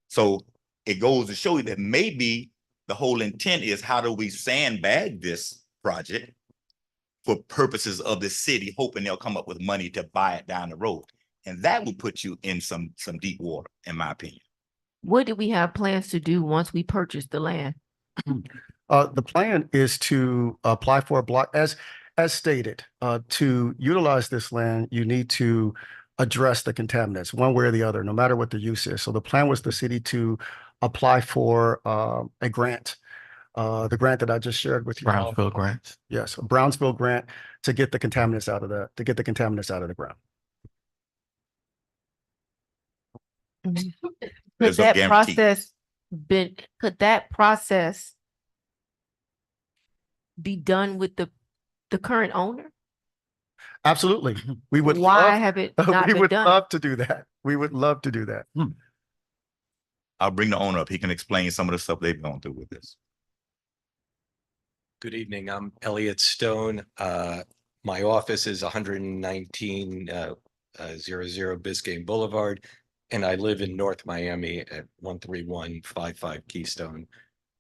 So it goes to show you that maybe the whole intent is, how do we sandbag this project for purposes of the city, hoping they'll come up with money to buy it down the road. And that would put you in some deep water, in my opinion. What do we have plans to do once we purchase the land? The plan is to apply for a block, as stated. To utilize this land, you need to address the contaminants one way or the other, no matter what the use is. So the plan was the city to apply for a grant, the grant that I just shared with you. Brownsville grants. Yes, a Brownsville grant to get the contaminants out of the ground. Could There's a that guarantee. could that process be done with the current owner? Absolutely. We would Why love, have it not we been would done? love to do that. We would love to do that. I'll bring the owner up. He can explain some of the stuff they've gone through with this. Good evening. I'm Elliot Stone. My office is 119 00 Biscayne Boulevard, and I live in North Miami at 13155 Keystone.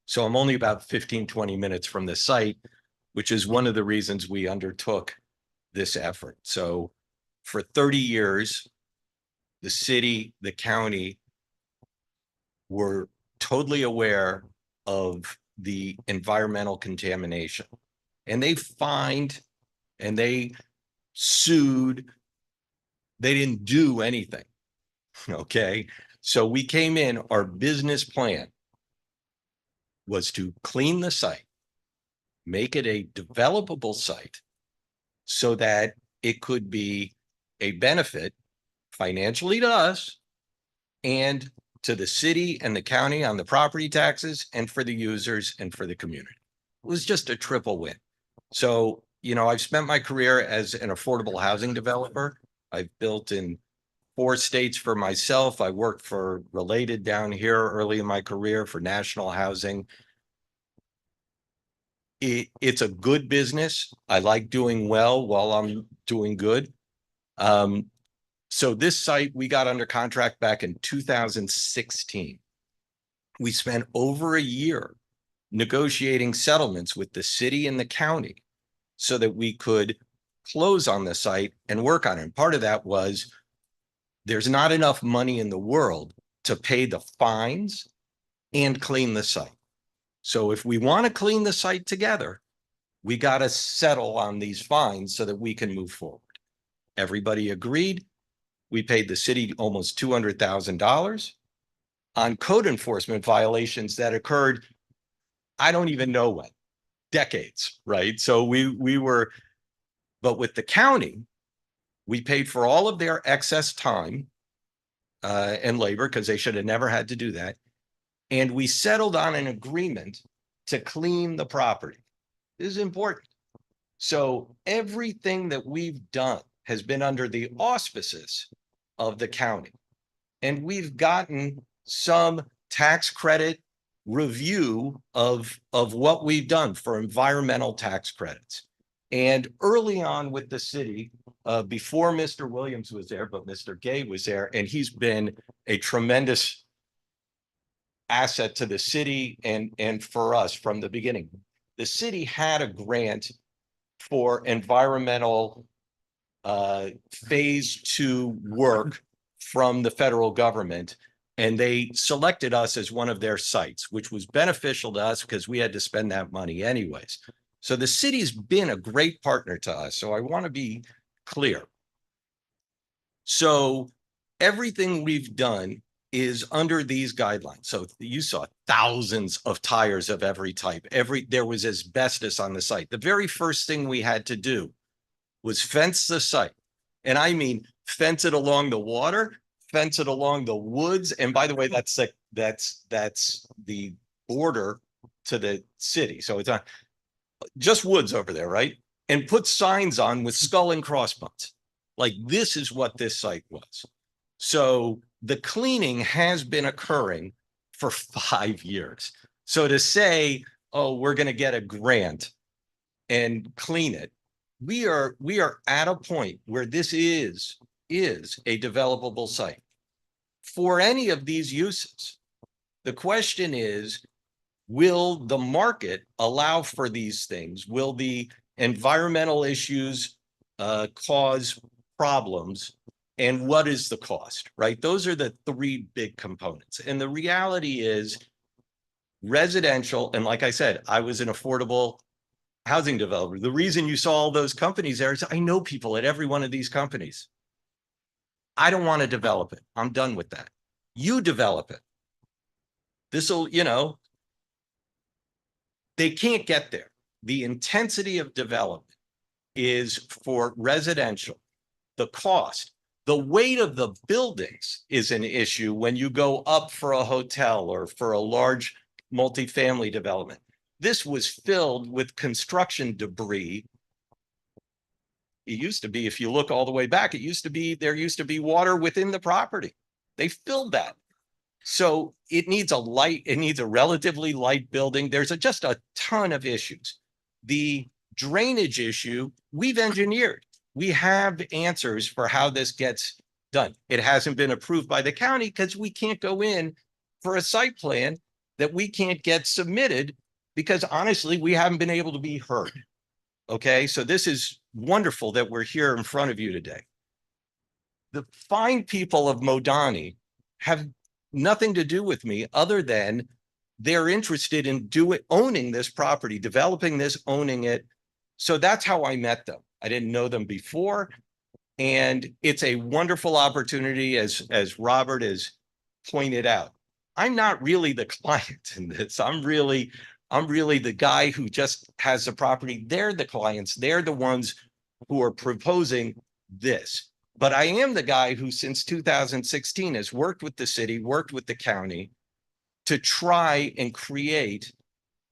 So I'm only about 15-20 minutes from the site, which is one of the reasons we undertook this effort. So for 30 years, the city, the county were totally aware of the environmental contamination. And they fined and they sued. They didn't do anything. Okay. So we came in, our business plan was to clean the site, make it a developable site so that it could be a benefit financially to us and to the city and the county on the property taxes and for the users and for the community. It was just a triple win. So, you know, I've spent my career as an affordable housing developer. I've built in 4 states for myself. I worked for Related down here early in my career for national housing. It's a good business. I like doing well while I'm doing good. So this site we got under contract back in 2016. We spent over a year negotiating settlements with the city and the county so that we could close on the site and work on it. And part of that was there's not enough money in the world to pay the fines and clean the site. So if we want to clean the site together, we got to settle on these fines so that we can move forward. Everybody agreed. We paid the city almost $200,000 on code enforcement violations that occurred, I don't even know when, decades, right? So we were, but with the county, we paid for all of their excess time and labor because they should have never had to do that. And we settled on an agreement to clean the property. This is important. So everything that we've done has been under the auspices of the county. And we've gotten some tax credit review of what we've done for environmental tax credits. And early on with the city, before Mr. Williams was there, but Mr. Gay was there, and he's been a tremendous asset to the city and for us from the beginning. The city had a grant for environmental phase 2 work from the federal government. And they selected us as one of their sites, which was beneficial to us because we had to spend that money anyways. So the city's been a great partner to us. So I want to be clear. So everything we've done is under these guidelines. So you saw thousands of tires of every type. There was asbestos on the site. The very first thing we had to do was fence the site. And I mean, fence it along the water, fence it along the woods. And by the way, that's the border to the city. So it's not just woods over there, right? And put signs on with skull and crossbones. Like this is what this site was. So the cleaning has been occurring for 5 years. So to say, oh, we're going to get a grant and clean it, we are at a point where this is a developable site for any of these uses. The question is, will the market allow for these things? Will the environmental issues cause problems? And what is the cost, right? Those are the 3 big components. And the reality is residential, and like I said, I was an affordable housing developer. The reason you saw all those companies there is I know people at every one of these companies. I don't want to develop it. I'm done with that. You develop it. This'll, you know, they can't get there. The intensity of development is for residential, the cost, The weight of the buildings is an issue when you go up for a hotel or for a large multifamily development. This was filled with construction debris. It used to be, if you look all the way back, there used to be water within the property. They filled that. So it needs a relatively light building. There's just a ton of issues. The drainage issue, we've engineered. We have answers for how this gets done. It hasn't been approved by the county because we can't go in for a site plan that we can't get submitted because honestly, we haven't been able to be heard. Okay, so this is wonderful that we're here in front of you today. The fine people of Modani have nothing to do with me other than they're interested in owning this property, developing this, owning it. So that's how I met them. I didn't know them before. And it's a wonderful opportunity, as Robert has pointed out. I'm not really the client in this. I'm really the guy who just has the property. They're the clients. They're the ones who are proposing this. But I am the guy who since 2016 has worked with the city, worked with the county to try and create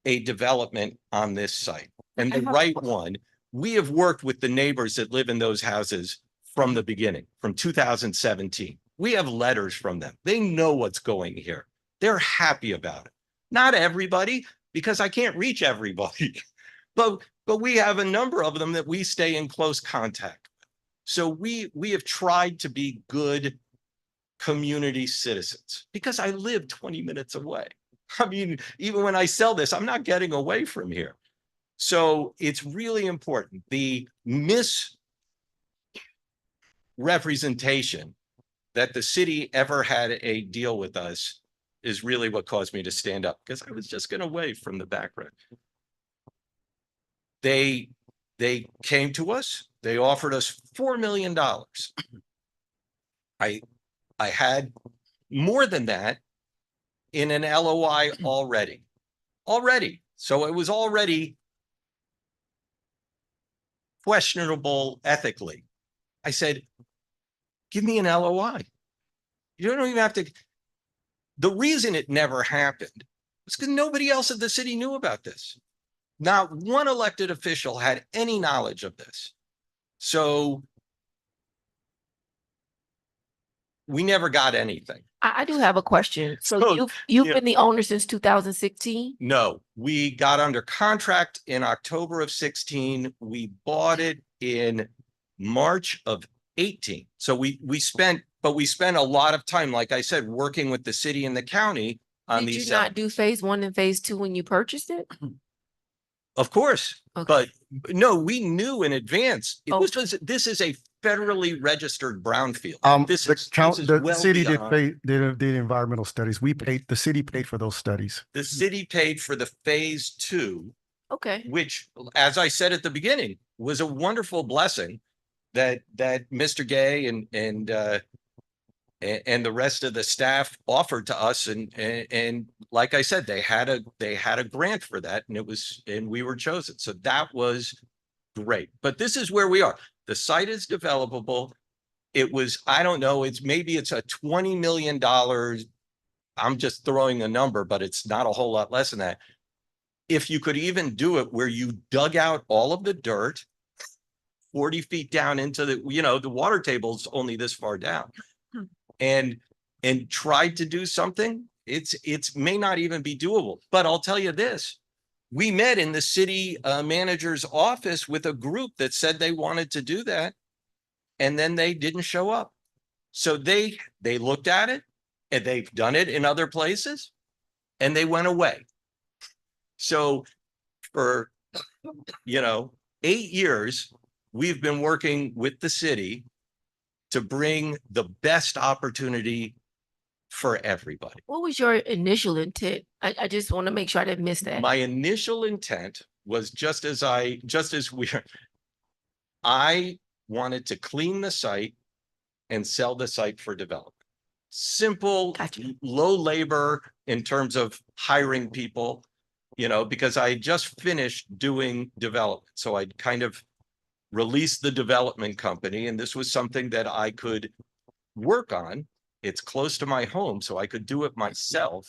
a development on this site. And the right one, we have worked with the neighbors that live in those houses from the beginning, from 2017. We have letters from them. They know what's going here. They're happy about it. Not everybody, because I can't reach everybody, but we have a number of them that we stay in close contact. So we have tried to be good community citizens because I live 20 minutes away. I mean, even when I sell this, I'm not getting away from here. So it's really important. The misrepresentation that the city ever had a deal with us is really what caused me to stand up because I was just going to wave from the background. They came to us. They offered us $4 million. I had more than that in an LOI already. So it was already questionable ethically. I said, give me an LOI. You don't even have to. The reason it never happened was because nobody else at the city knew about this. Not one elected official had any knowledge of this. So we never got anything. I do have a question. So So, you've yeah. been the owner since 2016? No, we got under contract in October of 16. We bought it in March of 18. So we spent a lot of time, like I said, working with the city and the county on Did these. you not do phase 1 and phase 2 when you purchased it? Of course, Okay. but no, we knew in advance. Oh. This is a federally registered brownfield. This The is the well city did beyond. did environmental studies. The city paid for those studies. The city paid for the phase 2, Okay. which, as I said at the beginning, was a wonderful blessing that Mr. Gay and the rest of the staff offered to us. And like I said, they had a grant for that, and we were chosen. So that was great. But this is where we are. The site is developable. It was, I don't know, it's a $20 million. I'm just throwing a number, but it's not a whole lot less than that. If you could even do it where you dug out all of the dirt 40 feet down into the water table's only this far down and tried to do something, it's may not even be doable. But I'll tell you this, we met in the city manager's office with a group that said they wanted to do that. And then they didn't show up. So they looked at it and they've done it in other places and they went away. So for, 8 years, we've been working with the city to bring the best opportunity for everybody. What was your initial intent? I just want to make sure I didn't miss that. My initial intent was I wanted to clean the site and sell the site for development. Simple, Gotcha. low labor in terms of hiring people, because I just finished doing development. So I'd kind of released the development company, and this was something that I could work on. It's close to my home, so I could do it myself.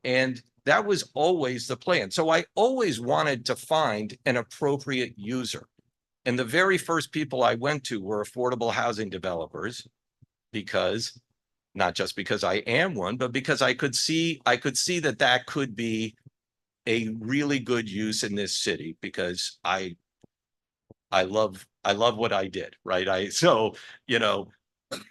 And that was always the plan. So I always wanted to find an appropriate user. And the very first people I went to were affordable housing developers, because not just because I am one, but because I could see that that could be a really good use in this city, because I love what I did, right?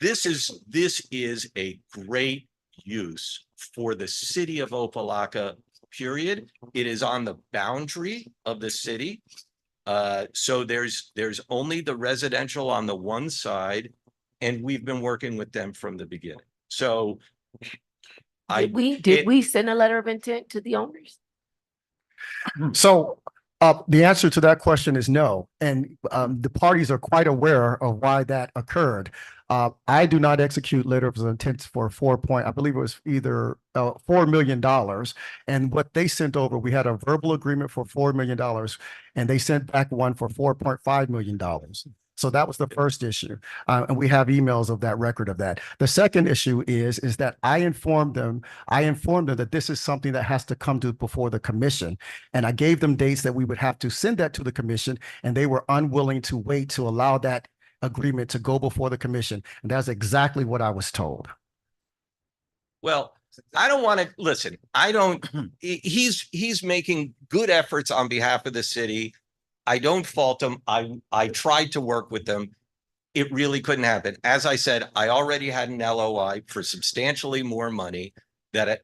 This is a great use for the city of Opa-locka, period. It is on the boundary of the city. So there's only the residential on the one side, and we've been working with them from the beginning. So Did we send a letter of intent to the owners? So the answer to that question is no. And the parties are quite aware of why that occurred. I do not execute letter of intent for I believe it was either $4 million. And what they sent over, we had a verbal agreement for $4 million, and they sent back one for $4.5 million. So that was the first issue. And we have emails of that record of that. The second issue is that I informed them that this is something that has to come to before the commission. And I gave them dates that we would have to send that to the commission, and they were unwilling to wait to allow that agreement to go before the commission. And that's exactly what I was told. Well, I don't want to listen. He's making good efforts on behalf of the city. I don't fault him. I tried to work with them. It really couldn't happen. As I said, I already had an LOI for substantially more money and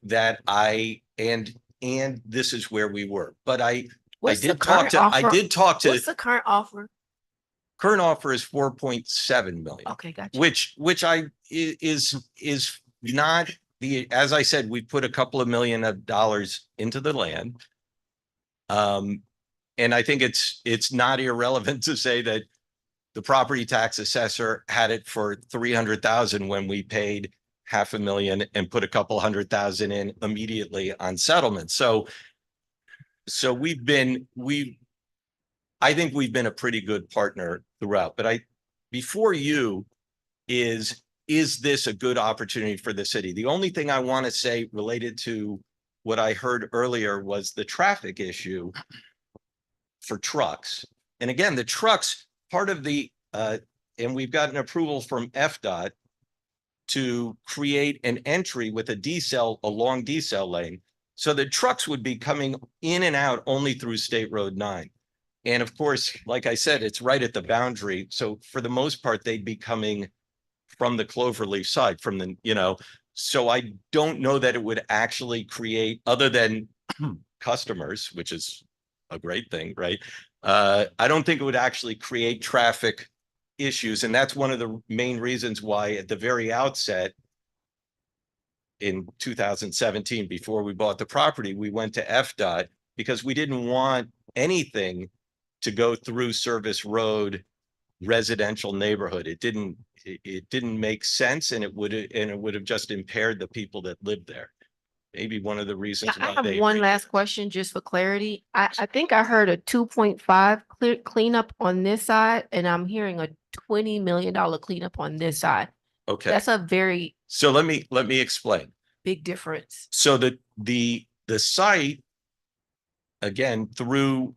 this is where we were. But I did talk to. What's the current offer? Current offer is 4.7 million. Okay, gotcha. Which is not as I said, we put a couple of $1 million into the land. And I think it's not irrelevant to say that the property tax assessor had it for 300,000 when we paid $500,000 and put a couple $100,000 in immediately on settlement. So I think we've been a pretty good partner throughout. But before you is this a good opportunity for the city? The only thing I want to say related to what I heard earlier was the traffic issue for trucks. And again, the trucks, part of the, and we've gotten approval from FDOT to create an entry with a long decel lane. So the trucks would be coming in and out only through State Road 9. And of course, like I said, it's right at the boundary. So for the most part, they'd be coming from the Cloverleaf side, so I don't know that it would actually create, other than customers, which is a great thing, right? I don't think it would actually create traffic issues. And that's one of the main reasons why at the very outset in 2017, before we bought the property, we went to FDOT because we didn't want anything to go through Service Road residential neighborhood. It didn't make sense, and it would have just impaired the people that lived there. Maybe one of the reasons I why have one last question just for clarity. I think I heard a 2.5 cleanup on this side, and I'm hearing a $20 million cleanup on this side. Okay. That's a very So let me explain. big difference. So the site, again, through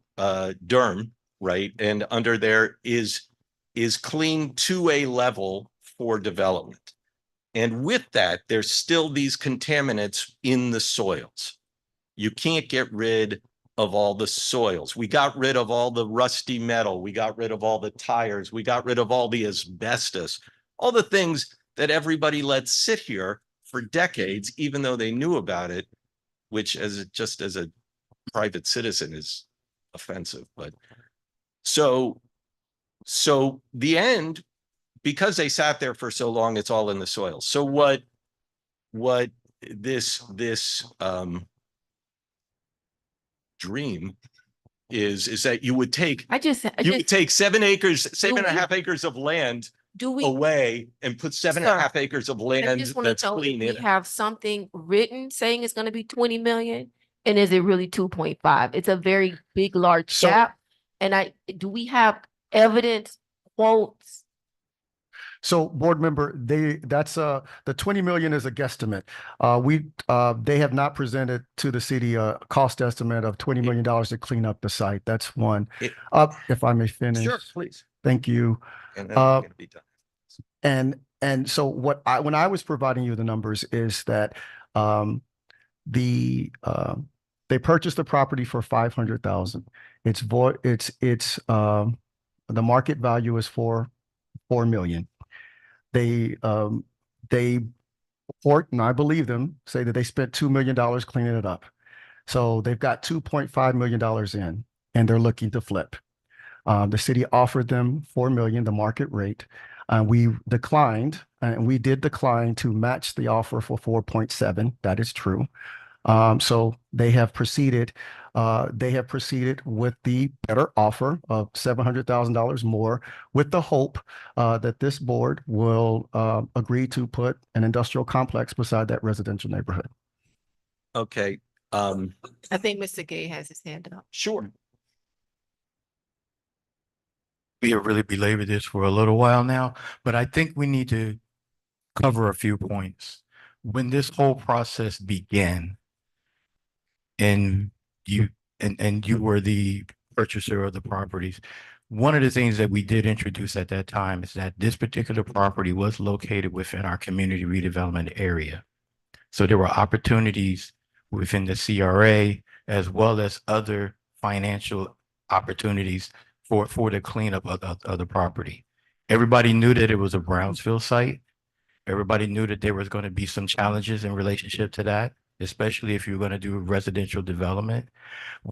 Durham, right, and under there is clean to a level for development. And with that, there's still these contaminants in the soils. You can't get rid of all the soils. We got rid of all the rusty metal. We got rid of all the tires. We got rid of all the asbestos, all the things that everybody let sit here for decades, even though they knew about it, which just as a private citizen is offensive. But so the end, because they sat there for so long, it's all in the soil. So what this dream is that you would take take 7 acres, 7.5 acres of land away and put 7.5 acres of land that's clean in we it. have something written saying it's going to be 20 million, and is it really 2.5? It's a very big, large gap. And do we have evidence, quotes? So board member, the 20 million is a guesstimate. They have not presented to the city a cost estimate of $20 million to clean up the site. That's one. It- If I may finish. Sure, please. Thank you. And then we're gonna be done. And so when I was providing you the numbers is that the they purchased the property for 500,000. The market value is 4 million. They report, and I believe them, say that they spent $2 million cleaning it up. So they've got $2.5 million in, and they're looking to flip. The city offered them 4 million, the market rate. We declined, and we did decline to match the offer for 4.7. That is true. So they have proceeded with the better offer of $700,000 more, with the hope that this board will agree to put an industrial complex beside that residential neighborhood. Okay, I think Mr. Gay has his hand up. sure. We have really belabored this for a little while now, but I think we need to cover a few points. When this whole process began, and you were the purchaser of the properties, one of the things that we did introduce at that time is that this particular property was located within our community redevelopment area. So there were opportunities within the CRA as well as other financial opportunities for the cleanup of the property. Everybody knew that it was a Brownsville site. Everybody knew that there was going to be some challenges in relationship to that, especially if you're going to do residential development.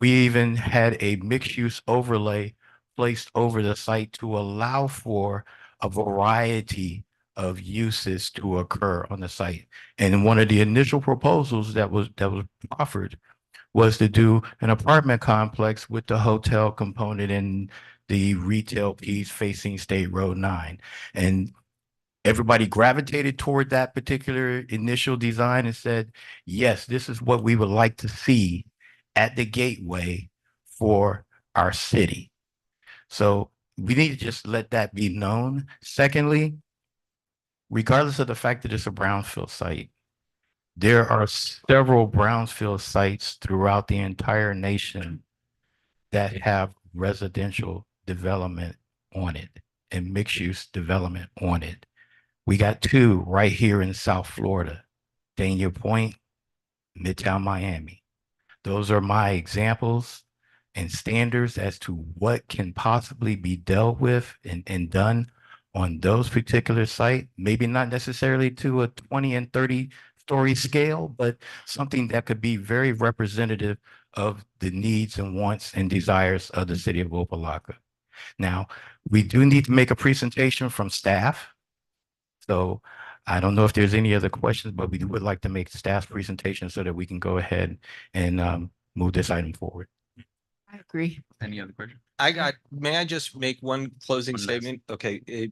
We even had a mixed-use overlay placed over the site to allow for a variety of uses to occur on the site. And one of the initial proposals that was offered was to do an apartment complex with the hotel component and the retail piece facing State Road 9. And everybody gravitated toward that particular initial design and said, yes, this is what we would like to see at the gateway for our city. So we need to just let that be known. Secondly, regardless of the fact that it's a brownfield site, there are several brownfield sites throughout the entire nation that have residential development on it and mixed-use development on it. We got 2 right here in South Florida, Dania Point, Midtown Miami. Those are my examples and standards as to what can possibly be dealt with and done on those particular sites. Maybe not necessarily to a 20 and 30 story scale, but something that could be very representative of the needs and wants and desires of the city of Opa-locka. Now, we do need to make a presentation from staff. So I don't know if there's any other questions, but we would like to make staff's presentation so that we can go ahead and move this item forward. I agree. Any other question? May I just make one closing One last. statement? Okay,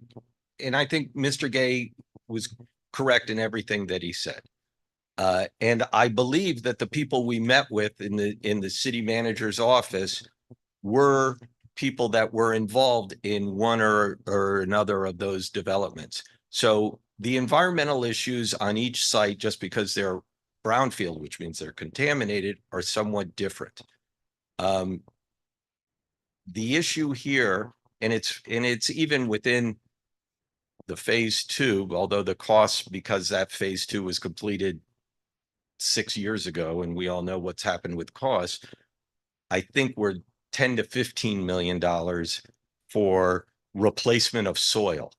and I think Mr. Gay was correct in everything that he said. And I believe that the people we met with in the city manager's office were people that were involved in one or another of those developments. So the environmental issues on each site, just because they're brownfield, which means they're contaminated, are somewhat different. The issue here, and it's even within the phase 2, although the costs, because that phase 2 was completed 6 years ago, and we all know what's happened with costs, I think we're $10 to $15 million for replacement of soil.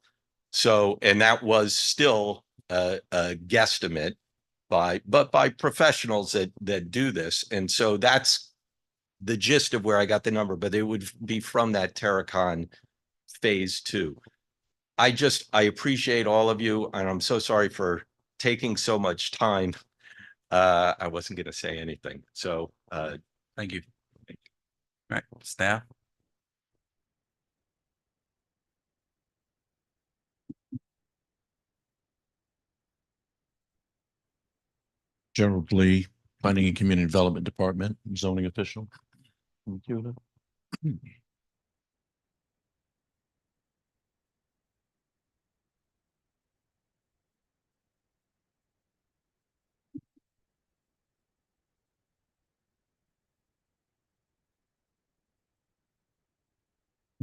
So, and that was still a guesstimate by professionals that do this. And so that's the gist of where I got the number, but it would be from that Terracon phase 2. I appreciate all of you, and I'm so sorry for taking so much time. I wasn't going to say anything. So, Thank you. All right, staff. General Lee, Planning and Community Development Department, zoning official.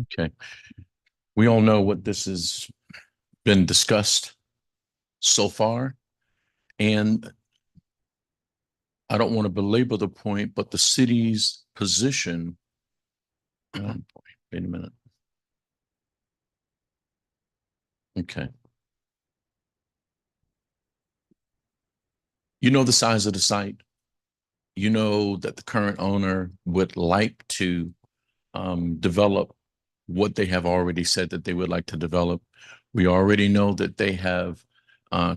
Okay. We all know what this has been discussed so far. And I don't want to belabor the point, but the city's position. Wait a minute. Okay. You know the size of the site. You know that the current owner would like to develop what they have already said that they would like to develop. We already know that they have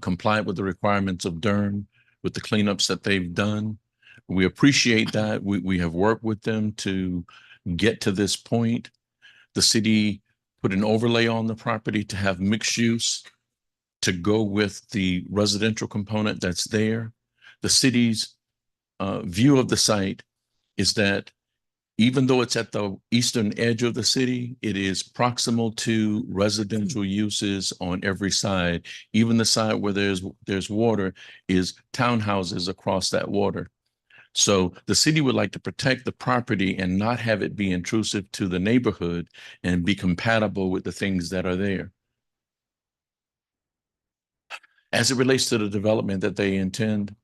complied with the requirements of Durham with the cleanups that they've done. We appreciate that. We have worked with them to get to this point. The city put an overlay on the property to have mixed use to go with the residential component that's there. The city's view of the site is that even though it's at the eastern edge of the city, it is proximal to residential uses on every side. Even the side where there's water is townhouses across that water. So the city would like to protect the property and not have it be intrusive to the neighborhood and be compatible with the things that are there. As it relates to the development that they intend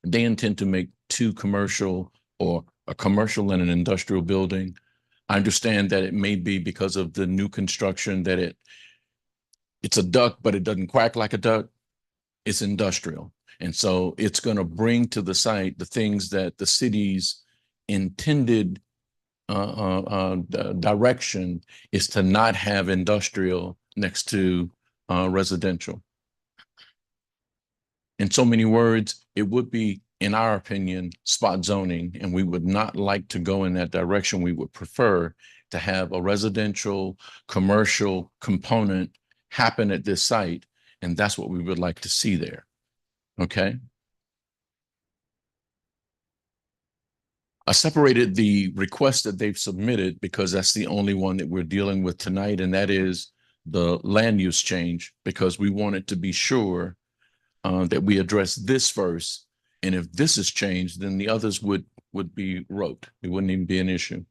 to make two commercial or a commercial and an industrial building. I understand that it may be because of the new construction that it's a duck, but it doesn't quack like a duck. It's industrial. And so it's going to bring to the site the things that the city's intended direction is to not have industrial next to residential. In so many words, it would be, in our opinion, spot zoning, and we would not like to go in that direction. We would prefer to have a residential commercial component happen at this site, and that's what we would like to see there. Okay. I separated the request that they've submitted because that's the only one that we're dealing with tonight, and that is the land use change, because we wanted to be sure that we address this first. And if this is changed, then the others would be rote. It wouldn't even be an issue.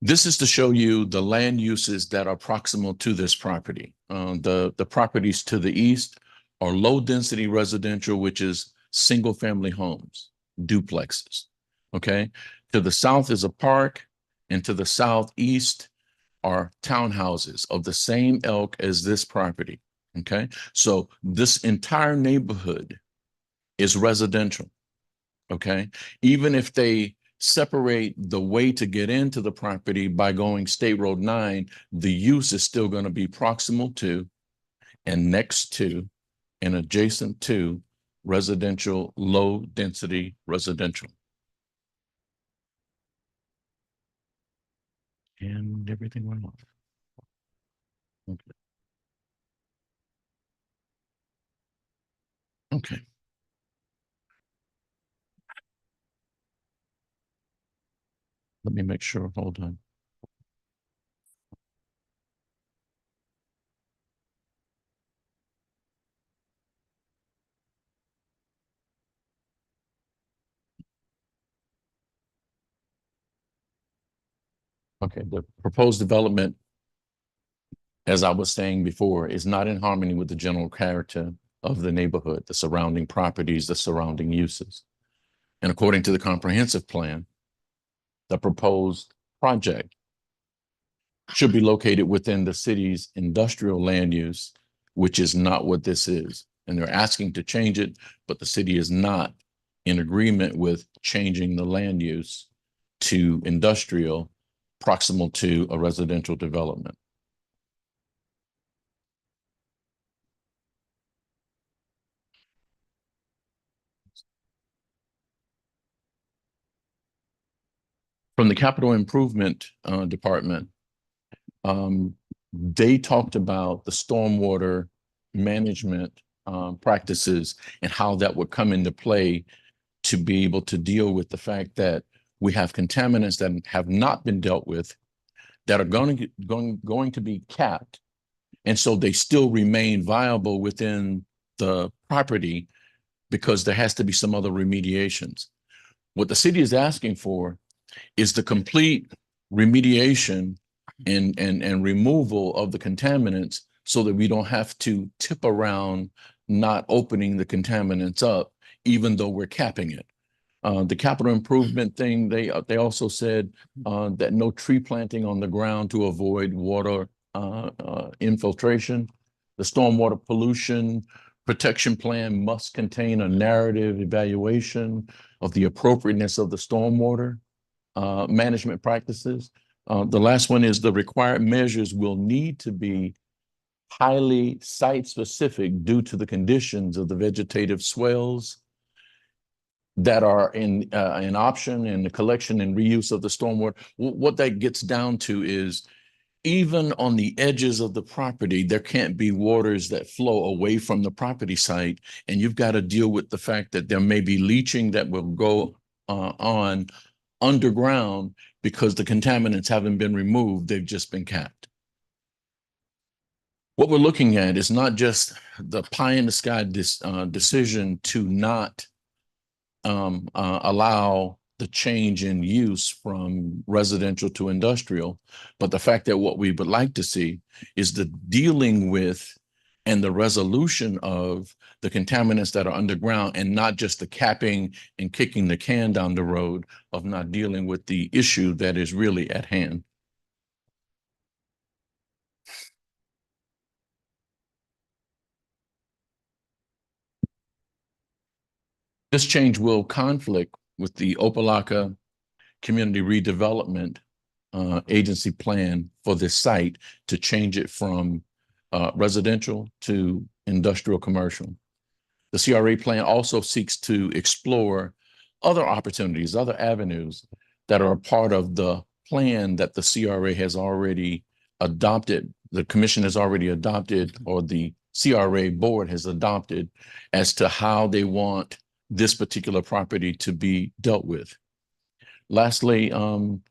This is to show you the land uses that are proximal to this property. The properties to the east are low density residential, which is single family homes, duplexes. Okay. To the south is a park, and to the southeast are townhouses of the same ilk as this property. Okay. So this entire neighborhood is residential. Okay. Even if they separate the way to get into the property by going State Road 9, the use is still going to be proximal to and next to and adjacent to residential, low density residential. And everything went off. Okay. Okay. Let me make sure. Hold on. Okay. The proposed development, as I was saying before, is not in harmony with the general character of the neighborhood, the surrounding properties, the surrounding uses. And according to the comprehensive plan, the proposed project should be located within the city's industrial land use, which is not what this is. And they're asking to change it, but the city is not in agreement with changing the land use to industrial proximal to a residential development. From the capital improvement department, they talked about the stormwater management practices and how that would come into play to be able to deal with the fact that we have contaminants that have not been dealt with that are going to be capped. And so they still remain viable within the property because there has to be some other remediations. What the city is asking for is the complete remediation and removal of the contaminants so that we don't have to tip around not opening the contaminants up, even though we're capping it. The capital improvement thing, they also said that no tree planting on the ground to avoid water infiltration. The stormwater pollution protection plan must contain a narrative evaluation of the appropriateness of the stormwater management practices. The last one is the required measures will need to be highly site-specific due to the conditions of the vegetative swales that are in an option and the collection and reuse of the stormwater. What that gets down to is even on the edges of the property, there can't be waters that flow away from the property site. And you've got to deal with the fact that there may be leaching that will go on underground because the contaminants haven't been removed. They've just been capped. What we're looking at is not just the pie in the sky decision to not allow the change in use from residential to industrial, but the fact that what we would like to see is the dealing with and the resolution of the contaminants that are underground, and not just the capping and kicking the can down the road of not dealing with the issue that is really at hand. This change will conflict with the Opa-locka community redevelopment agency plan for this site to change it from residential to industrial commercial. The CRA plan also seeks to explore other opportunities, other avenues that are a part of the plan that the CRA has already adopted, the commission has already adopted, or the CRA board has adopted as to how they want this particular property to be dealt with. Lastly, the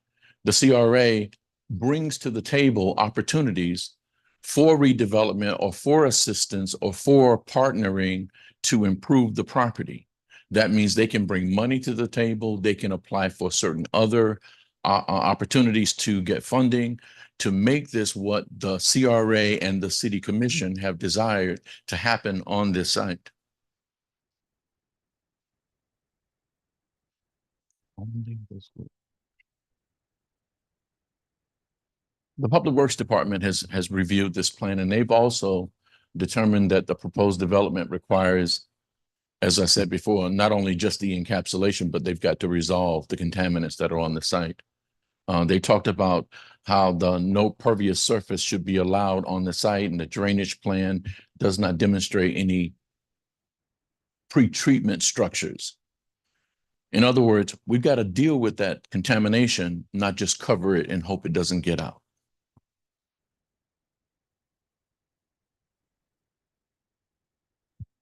CRA brings to the table opportunities for redevelopment or for assistance or for partnering to improve the property. That means they can bring money to the table. They can apply for certain other opportunities to get funding to make this what the CRA and the city commission have desired to happen on this site. The Public Works Department has reviewed this plan, and they've also determined that the proposed development requires, as I said before, not only just the encapsulation, but they've got to resolve the contaminants that are on the site. They talked about how the no pervious surface should be allowed on the site, and the drainage plan does not demonstrate any pre-treatment structures. In other words, we've got to deal with that contamination, not just cover it and hope it doesn't get out.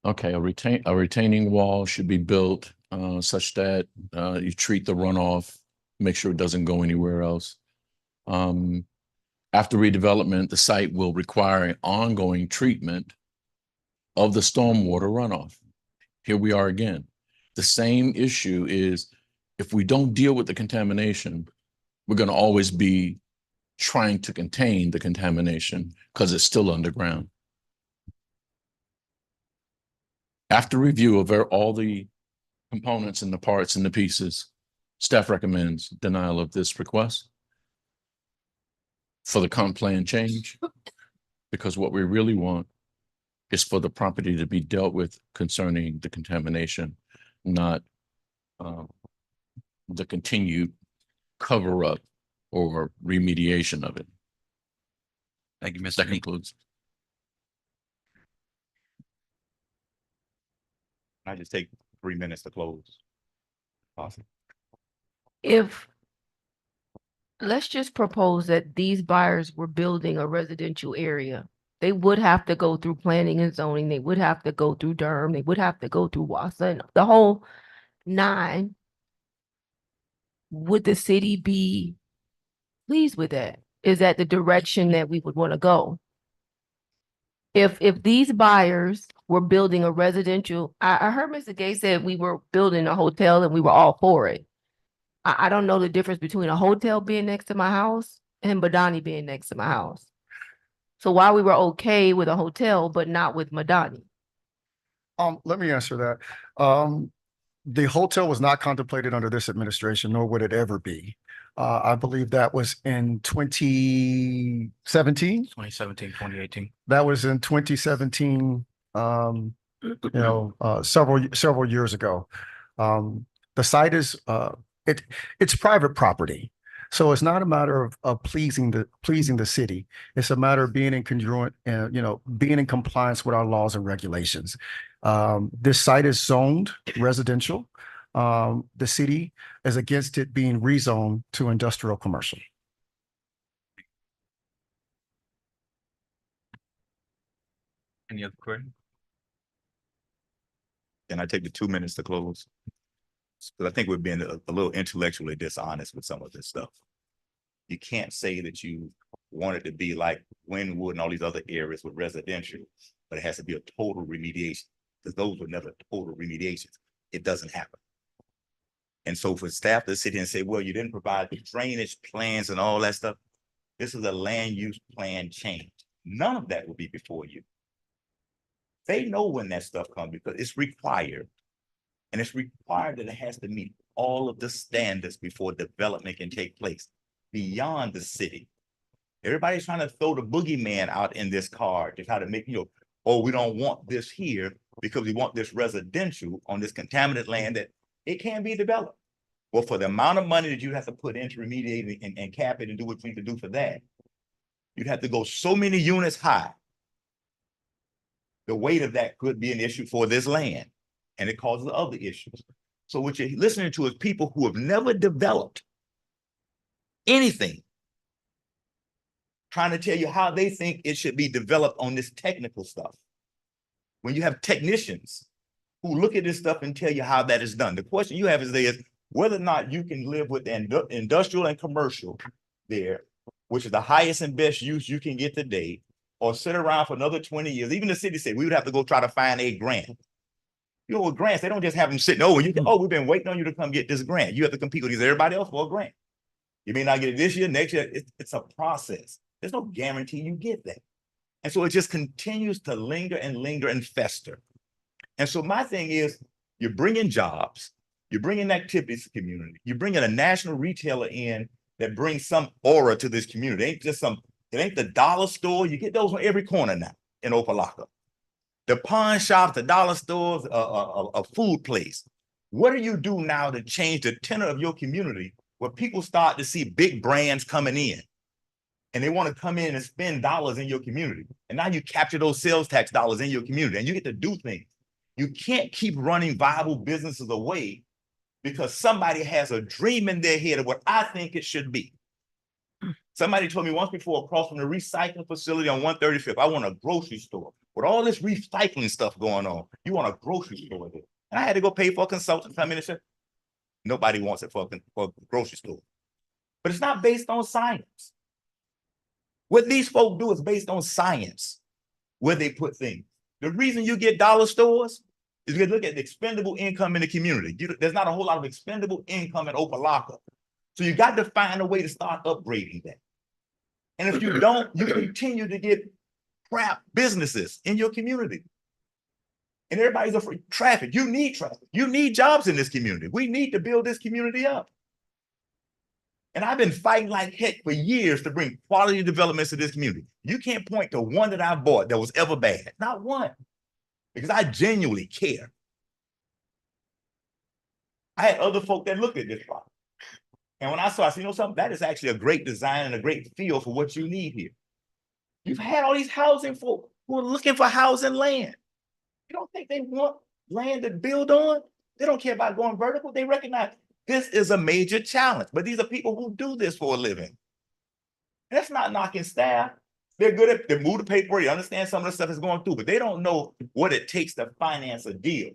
Okay, a retaining wall should be built such that you treat the runoff, make sure it doesn't go anywhere else. After redevelopment, the site will require an ongoing treatment of the stormwater runoff. Here we are again. The same issue is if we don't deal with the contamination, we're going to always be trying to contain the contamination because it's still underground. After review of all the components and the parts and the pieces, staff recommends denial of this request for the comp plan change, because what we really want is for the property to be dealt with concerning the contamination, not the continued cover up or remediation of it. Thank you, Mr. That concludes. I just take 3 minutes to close. Awesome. If, let's just propose that these buyers were building a residential area, they would have to go through planning and zoning, they would have to go through Durham, they would have to go through WASA, and the whole 9. Would the city be pleased with that? Is that the direction that we would want to go? If these buyers were building a residential, I heard Mr. Gay said we were building a hotel and we were all for it. I don't know the difference between a hotel being next to my house and Madani being next to my house. So why we were okay with a hotel, but not with Madani? Let me answer that. The hotel was not contemplated under this administration, nor would it ever be. I believe that was in 2017. 2017, 2018. That was in 2017, several years ago. The site is, it's private property. So it's not a matter of pleasing the city. It's a matter of being in congruent and, being in compliance with our laws and regulations. This site is zoned residential. The city is against it being rezoned to industrial commercial. Any other questions? Can I take the 2 minutes to close? Because I think we're being a little intellectually dishonest with some of this stuff. You can't say that you want it to be like Wynwood and all these other areas with residential, but it has to be a total remediation, because those were never total remediations. It doesn't happen. And so for staff to sit here and say, well, you didn't provide the drainage plans and all that stuff, this is a land use plan change. None of that will be before you. They know when that stuff comes because it's required. And it's required that it has to meet all of the standards before development can take place beyond the city. Everybody's trying to throw the boogeyman out in this card to try to make, oh, we don't want this here because we want this residential on this contaminated land that it can be developed. Well, for the amount of money that you have to put into remediating and cap it and do what you need to do for that, you'd have to go so many units high. The weight of that could be an issue for this land, and it causes other issues. So what you're listening to is people who have never developed anything, trying to tell you how they think it should be developed on this technical stuff. When you have technicians who look at this stuff and tell you how that is done, the question you have is whether or not you can live with industrial and commercial there, which is the highest and best use you can get today, or sit around for another 20 years. Even the city said we would have to go try to find a grant. With grants, they don't just have them sitting over. We've been waiting on you to come get this grant. You have to compete with everybody else for a grant. You may not get it this year, next year. It's a process. There's no guarantee you get that. And so it just continues to linger and fester. And so my thing is, you're bringing jobs, you're bringing activities to the community, you're bringing a national retailer in that brings some aura to this community. It ain't the dollar store. You get those on every corner now in Opa-locka. The pawn shops, the dollar stores, a food place. What do you do now to change the tenor of your community where people start to see big brands coming in and they want to come in and spend dollars in your community? And now you capture those sales tax dollars in your community and you get to do things. You can't keep running viable businesses away because somebody has a dream in their head of what I think it should be. Somebody told me once before, across from the recycling facility on 135th, I want a grocery store. With all this recycling stuff going on, you want a grocery store there. And I had to go pay for a consultant to come in and say, nobody wants it for a grocery store. But it's not based on science. What these folk do is based on science, where they put things. The reason you get dollar stores is because look at the expendable income in the community. There's not a whole lot of expendable income in Opa-locka. So you got to find a way to start upgrading that. And if you don't, you continue to get crap businesses in your community. And everybody's afraid. Traffic. You need traffic. You need jobs in this community. We need to build this community up. And I've been fighting like heck for years to bring quality developments to this community. You can't point to one that I bought that was ever bad. Not one. Because I genuinely care. I had other folk that looked at this product. And when I said, something, that is actually a great design and a great feel for what you need here. You've had all these housing folk who are looking for housing land. You don't think they want land to build on? They don't care about going vertical. They recognize this is a major challenge. But these are people who do this for a living. And that's not knocking staff. They're good at, they move the paper, you understand some of the stuff that's going through, but they don't know what it takes to finance a deal.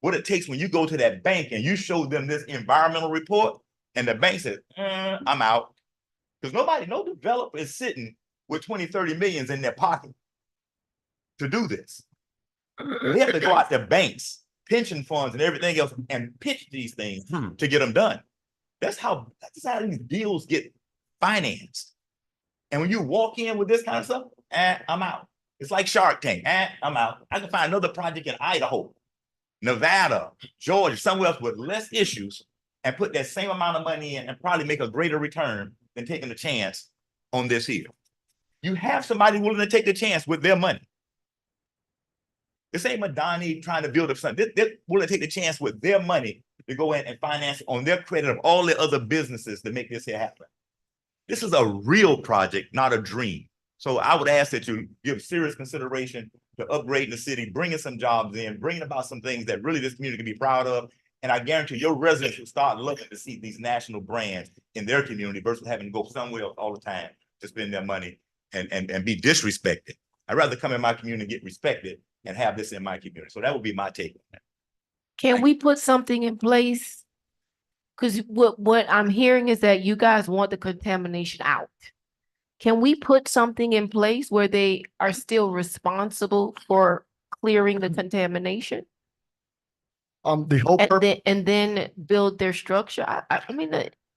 What it takes when you go to that bank and you show them this environmental report, and the bank says, I'm out. Because no developer is sitting with 20, 30 millions in their pocket to do this. They have to go out to banks, pension funds, and everything else and pitch these things to get them done. That's how these deals get financed. And when you walk in with this kind of stuff, I'm out. It's like Shark Tank. I'm out. I can find another project in Idaho, Nevada, Georgia, somewhere else with less issues and put that same amount of money in and probably make a greater return than taking a chance on this here. You have somebody willing to take the chance with their money. This ain't Madani trying to build up something. They're willing to take the chance with their money to go in and finance on their credit of all the other businesses to make this here happen. This is a real project, not a dream. So I would ask that you give serious consideration to upgrading the city, bringing some jobs in, bringing about some things that really this community can be proud of. And I guarantee your residents will start looking to see these national brands in their community versus having to go somewhere else all the time to spend their money and be disrespected. I'd rather come in my community and get respected and have this in my community. So that would be my take. Can we put something in place? Because what I'm hearing is that you guys want the contamination out. Can we put something in place where they are still responsible for clearing the contamination? The whole purpose. And then build their structure? I mean,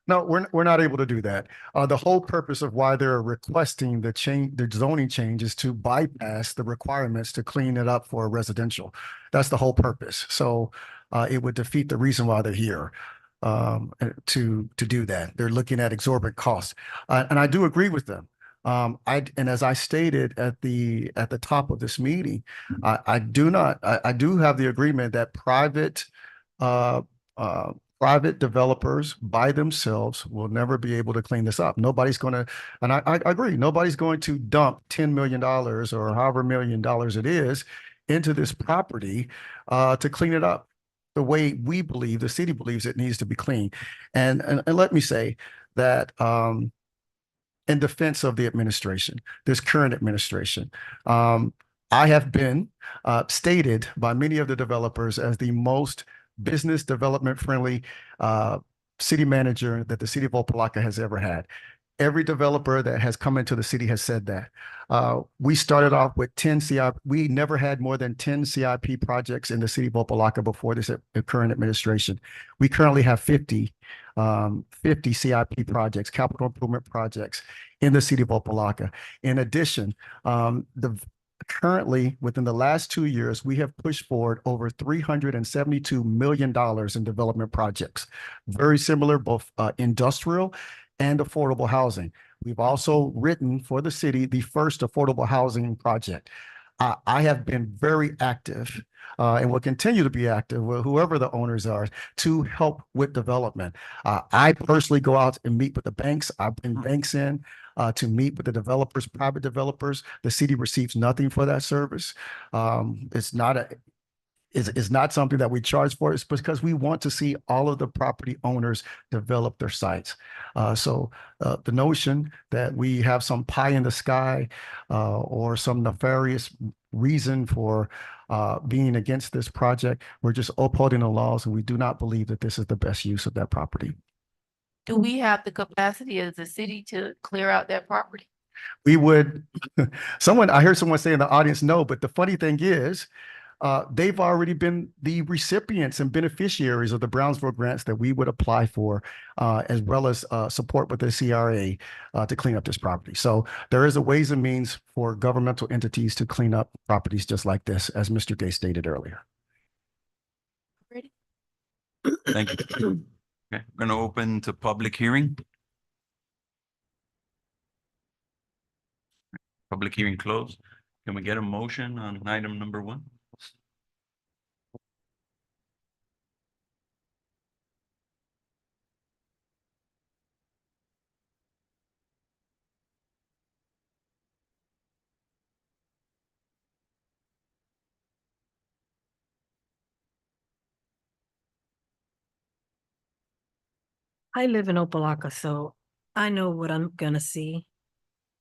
No, we're not able to do that. The whole purpose of why they're requesting the zoning change is to bypass the requirements to clean it up for residential. That's the whole purpose. So it would defeat the reason why they're here to do that. They're looking at exorbitant costs, and I do agree with them. And as I stated at the top of this meeting, I do have the agreement that private developers by themselves will never be able to clean this up. Nobody's going to, and I agree, nobody's going to dump $10 million or however $1 million it is into this property to clean it up the way we believe, the city believes it needs to be clean. And let me say that in defense of the administration, this current administration, I have been stated by many of the developers as the most business development friendly city manager that the city of Opa-locka has ever had. Every developer that has come into the city has said that. We started off with 10 CIP. We never had more than 10 CIP projects in the city of Opa-locka before this current administration. We currently have 50 CIP projects, capital improvement projects in the city of Opa-locka. In addition, currently, within the last 2 years, we have pushed forward over $372 million in development projects, very similar, both industrial and affordable housing. We've also written for the city the first affordable housing project. I have been very active and will continue to be active with whoever the owners are to help with development. I personally go out and meet with the banks. I bring banks in to meet with the developers, private developers. The city receives nothing for that service. It's not something that we charge for. It's because we want to see all of the property owners develop their sites. So the notion that we have some pie in the sky or some nefarious reason for being against this project, we're just upholding the laws, and we do not believe that this is the best use of that property. do we have the capacity as a city to clear out that property? We would, I heard someone say in the audience, no, but the funny thing is, they've already been the recipients and beneficiaries of the Brownsville grants that we would apply for, as well as support with the CRA to clean up this property. So there is a ways and means for governmental entities to clean up properties just like this, as Mr. Gay stated earlier. Ready? Thank you. Okay, we're gonna open to public hearing. Public hearing closed. Can we get a motion on item number 1? I live in Opa-locka, so I know what I'm gonna see.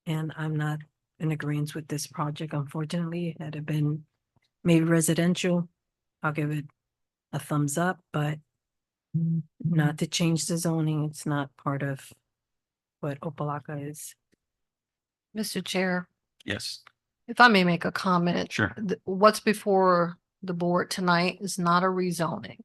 And I'm not in agreement with this project, unfortunately. Had it been maybe residential, I'll give it a thumbs up, but not to change the zoning. It's not part of what Opa-locka is. Mr. Chair, Yes, if I may make a comment. sure. What's before the board tonight is not a rezoning.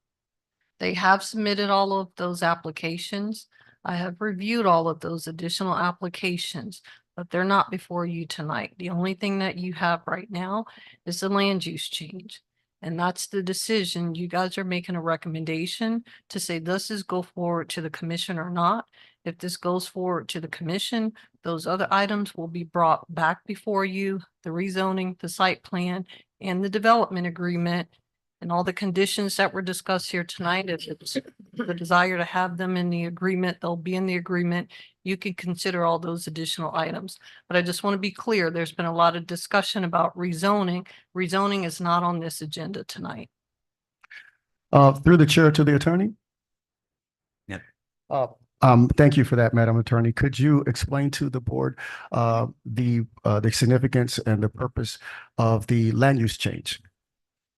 They have submitted all of those applications. I have reviewed all of those additional applications, but they're not before you tonight. The only thing that you have right now is the land use change. And that's the decision. You guys are making a recommendation to say this is go forward to the commission or not. If this goes forward to the commission, those other items will be brought back before you, the rezoning, the site plan, and the development agreement. And all the conditions that were discussed here tonight, if it's the desire to have them in the agreement, they'll be in the agreement. You can consider all those additional items. But I just want to be clear, there's been a lot of discussion about rezoning. Rezoning is not on this agenda tonight. Through the chair to the attorney? Yeah. Thank you for that, Madam Attorney. Could you explain to the board the significance and the purpose of the land use change?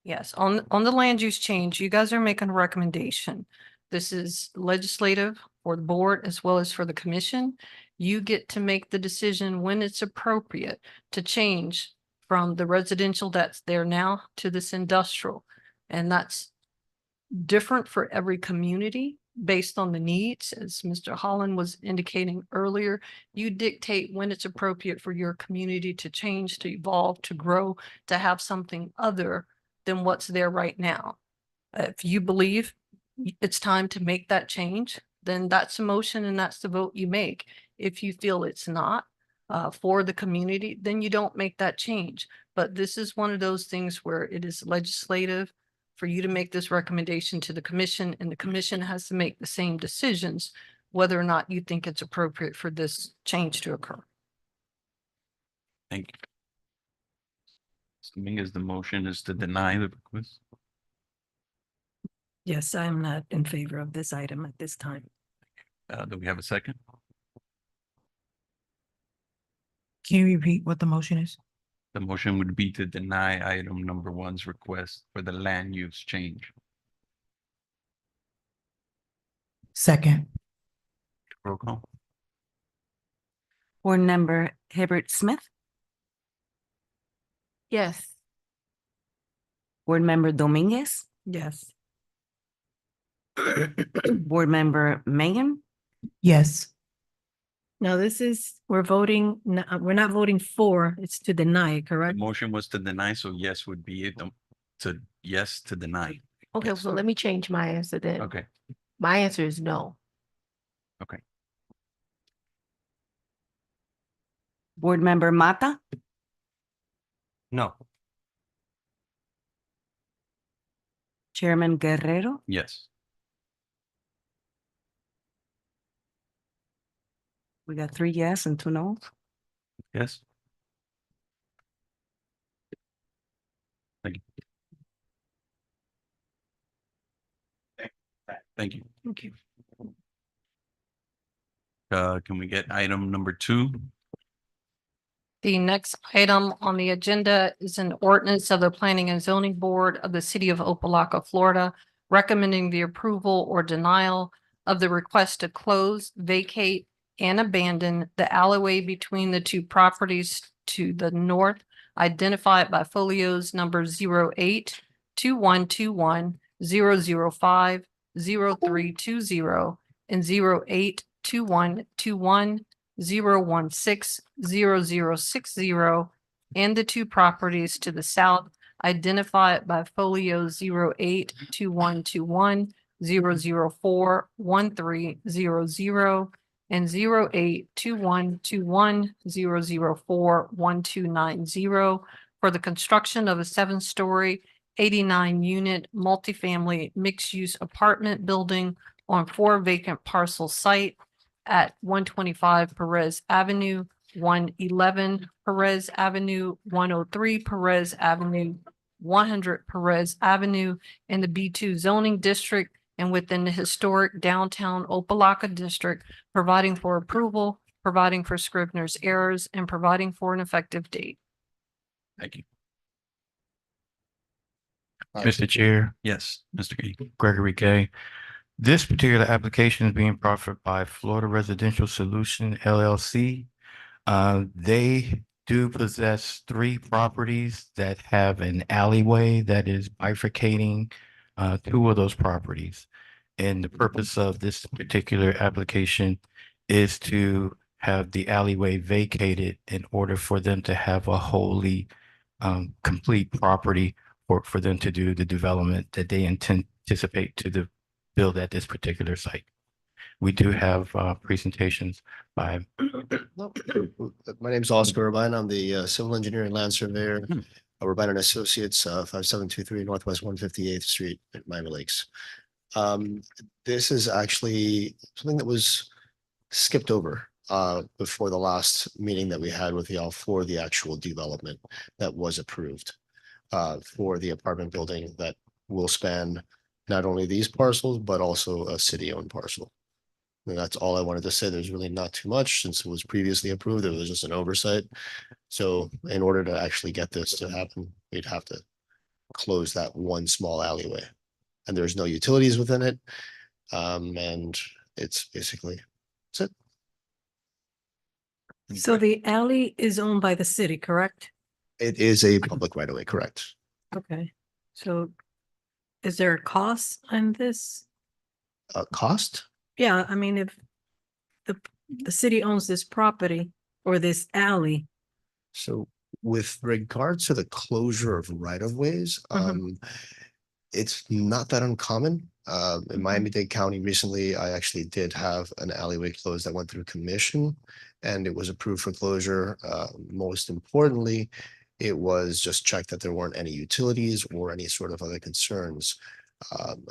Yes, on the land use change, you guys are making a recommendation. This is legislative for the board as well as for the commission. You get to make the decision when it's appropriate to change from the residential that's there now to this industrial. And that's different for every community based on the needs. As Mr. Holland was indicating earlier, you dictate when it's appropriate for your community to change, to evolve, to grow, to have something other than what's there right now. If you believe it's time to make that change, then that's a motion and that's the vote you make. If you feel it's not for the community, then you don't make that change. But this is one of those things where it is legislative for you to make this recommendation to the commission, and the commission has to make the same decisions whether or not you think it's appropriate for this change to occur. Thank you. Dominguez, the motion is to deny the request. Yes, I'm not in favor of this item at this time. Do we have a second? Can you repeat what the motion is? The motion would be to deny item number 1's request for the land use change. Second. Roll call. Board Member Hibbert Smith, Yes. Board Member Dominguez, Yes. Board Member Megan, Yes. Now this is, we're not voting for, it's to deny, The correct? motion was to deny, so yes would be it, to yes to deny. Okay, Yes. so let me change my answer then. Okay, My answer is no. okay. Board Member Mata, No. Chairman Guerrero, Yes. we got 3 yes and 2 no's. Yes. Thank you. Thank you. Thank you. Can we get item number 2? The next item on the agenda is an ordinance of the Planning and Zoning Board of the City of Opa-locka, Florida, recommending the approval or denial of the request to close, vacate, and abandon the alleyway between the two properties to the north, identified by folios number 08-2121, 005, 0320, and 08-2121, 016-0060, and the two properties to the south identified by folio 08-2121, 004-1300, and 08-2121, 004-1290 for the construction of a 7-story, 89-unit multifamily mixed-use apartment building on 4 vacant parcel site at 125 Perez Avenue, 111 Perez Avenue, 103 Perez Avenue, 100 Perez Avenue in the B2 zoning district and within the historic downtown Opa-locka district, providing for approval, providing for Scrivener's errors, and providing for an effective date. Thank you. Mr. Chair, Yes, Mr. Key. Gregory Gay. This particular application is being proffered by Florida Residential Solution LLC. They do possess 3 properties that have an alleyway that is bifurcating 2 of those properties. And the purpose of this particular application is to have the alleyway vacated in order for them to have a wholly complete property for them to do the development that they anticipate to build at this particular site. We do have presentations by My name's Oscar Urbine. I'm the civil engineer and land surveyor. Urbine and Associates, 5723 Northwest 158th Street at Miami Lakes. This is actually something that was skipped over before the last meeting that we had with y'all for the actual development that was approved for the apartment building that will span not only these parcels, but also a city-owned parcel. And that's all I wanted to say. There's really not too much since it was previously approved. It was just an oversight. So in order to actually get this to happen, we'd have to close that one small alleyway. And there's no utilities within it. And it's basically, that's it. So the alley is owned by the city, correct? It is a public right of way, correct? Okay, so is there a cost on this? Cost? Yeah, I mean, if the city owns this property or this alley, So with regards to the closure of right of ways, it's not that uncommon. In Miami-Dade County recently, I actually did have an alleyway closed that went through commission and it was approved for closure. Most importantly, it was just checked that there weren't any utilities or any sort of other concerns,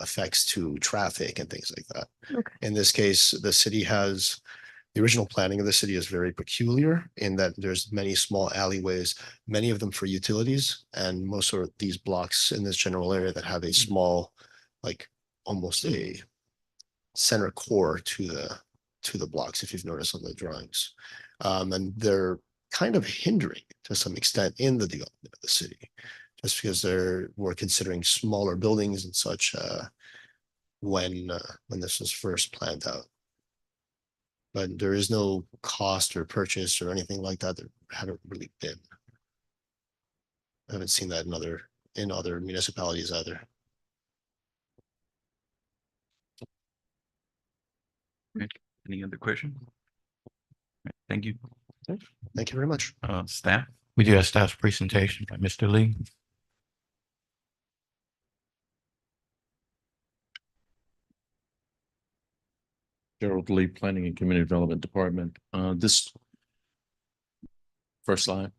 effects to traffic and things like that. Okay. In this case, the original planning of the city is very peculiar in that there's many small alleyways, many of them for utilities, and most of these blocks in this general area that have a small, like almost a center core to the blocks, if you've noticed on the drawings. And they're kind of hindering to some extent in the development of the city, just because we're considering smaller buildings and such when this was first planned out. But there is no cost or purchase or anything like that. There haven't really been. I haven't seen that in other municipalities either. Any other question? Thank you. Thank you very much. Staff? We do have staff's presentation by Mr. Lee. Gerald Lee, Planning and Community Development Department. This first slide.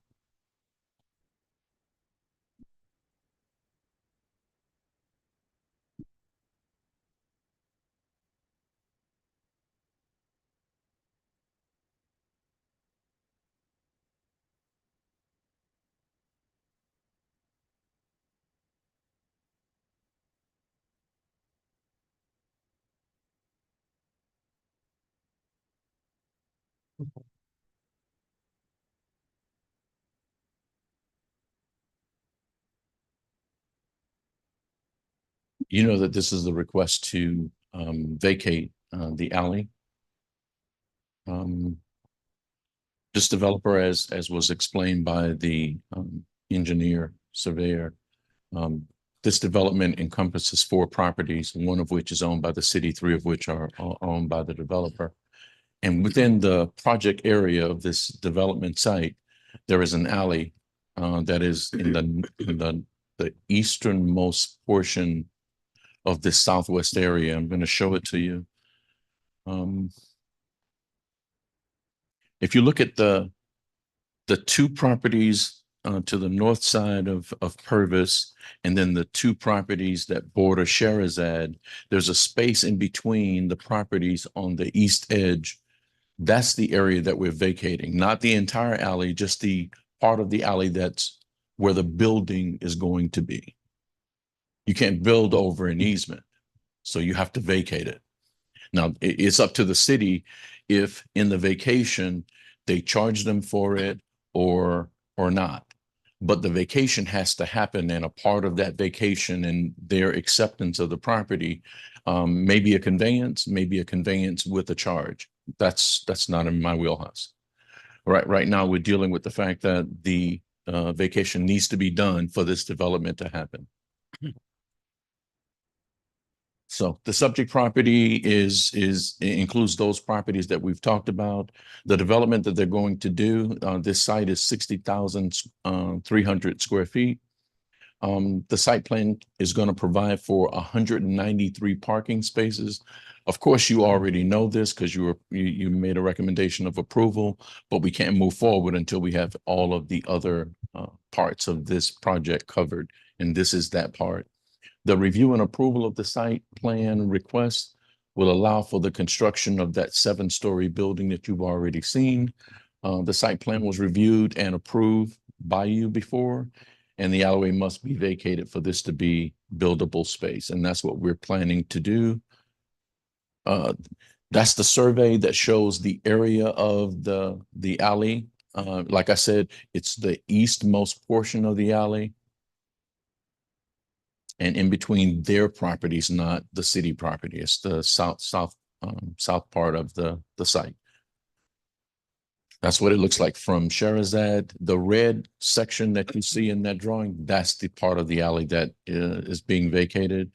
You know that this is the request to vacate the alley. This developer, as was explained by the engineer surveyor, this development encompasses 4 properties, one of which is owned by the city, 3 of which are owned by the developer. And within the project area of this development site, there is an alley that is in the easternmost portion of this southwest area. I'm going to show it to you. If you look at the 2 properties to the north side of Purvis, and then the 2 properties that border Sherazad, there's a space in between the properties on the east edge. That's the area that we're vacating, not the entire alley, just the part of the alley that's where the building is going to be. You can't build over an easement, so you have to vacate it. Now, it's up to the city if in the vacation they charge them for it or not. But the vacation has to happen, and a part of that vacation and their acceptance of the property may be a conveyance with a charge. That's not in my wheelhouse. Right now, we're dealing with the fact that the vacation needs to be done for this development to happen. So the subject property includes those properties that we've talked about. The development that they're going to do, this site is 60,300 square feet. The site plan is going to provide for 193 parking spaces. Of course, you already know this because you made a recommendation of approval, but we can't move forward until we have all of the other parts of this project covered. And this is that part. The review and approval of the site plan request will allow for the construction of that 7-story building that you've already seen. The site plan was reviewed and approved by you before, and the alleyway must be vacated for this to be buildable space. And that's what we're planning to do. That's the survey that shows the area of the alley. Like I said, it's the eastmost portion of the alley. And in between their properties, not the city property. It's the south part of the site. That's what it looks like from Sherazad. The red section that you see in that drawing, that's the part of the alley that is being vacated.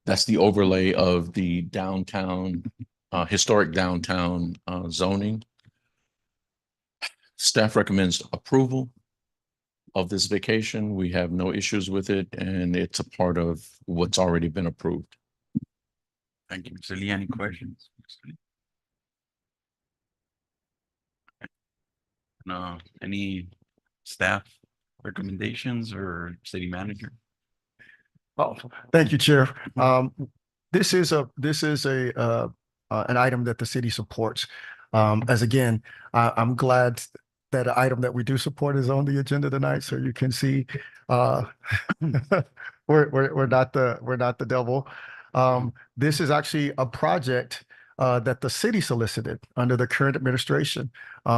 That's the overlay of the downtown, historic downtown zoning. Staff recommends approval of this vacation. We have no issues with it, and it's a part of what's already been approved. Thank you, Mr. Lee. Any questions? No, any staff recommendations or city manager? Oh, thank you, Chair. This is an item that the city supports. As again, I'm glad that an item that we do support is on the agenda tonight, so you can see we're not the devil. This is actually a project that the city solicited under the current administration.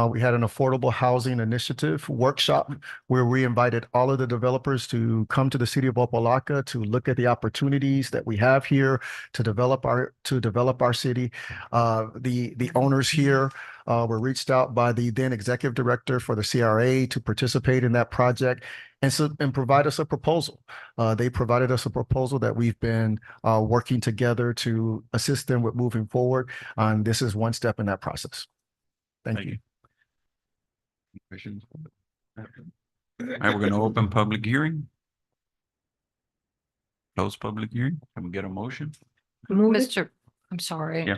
We had an affordable housing initiative workshop where we invited all of the developers to come to the city of Opa-locka to look at the opportunities that we have here to develop our city. The owners here were reached out by the then executive director for the CRA to participate in that project and provide us a proposal. They provided us a proposal that we've been working together to assist them with moving forward. And this is one step in that process. Thank you. Questions? All right, we're going to open public hearing. Close public hearing. Can we get a motion? I'm sorry. Yeah.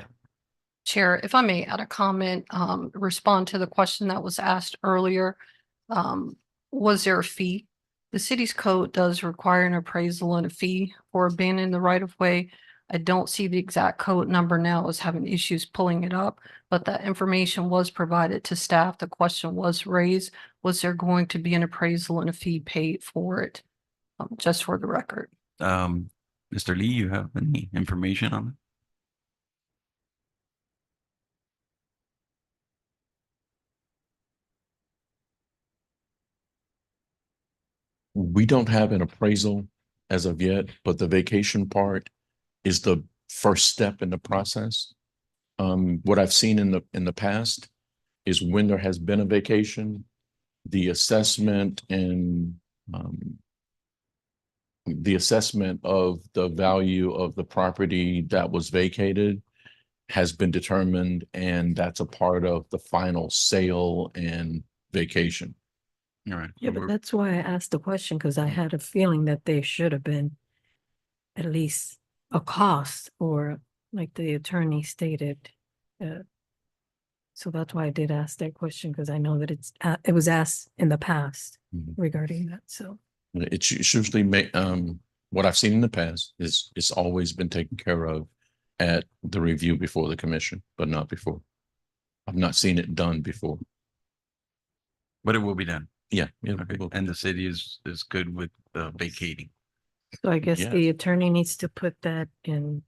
Chair, if I may add a comment, respond to the question that was asked earlier. Was there a fee? The city's code does require an appraisal and a fee for abandoning the right of way. I don't see the exact code number now. I was having issues pulling it up, but that information was provided to staff. The question was raised, was there going to be an appraisal and a fee paid for it? Just for the record. Mr. Lee, you have any information on it? We don't have an appraisal as of yet, but the vacation part is the first step in the process. What I've seen in the past is when there has been a vacation, the assessment and the assessment of the value of the property that was vacated has been determined, and that's a part of the final sale and vacation. All right. Yeah, but that's why I asked the question, because I had a feeling that there should have been at least a cost, or like the attorney stated. So that's why I did ask that question, because I know that it was asked in the past regarding that, so. It's usually what I've seen in the past is it's always been taken care of at the review before the commission, but not before. I've not seen it done before. But it will be done. Yeah. Okay. And the city is good with vacating. So I guess Yes. the attorney needs to put that in.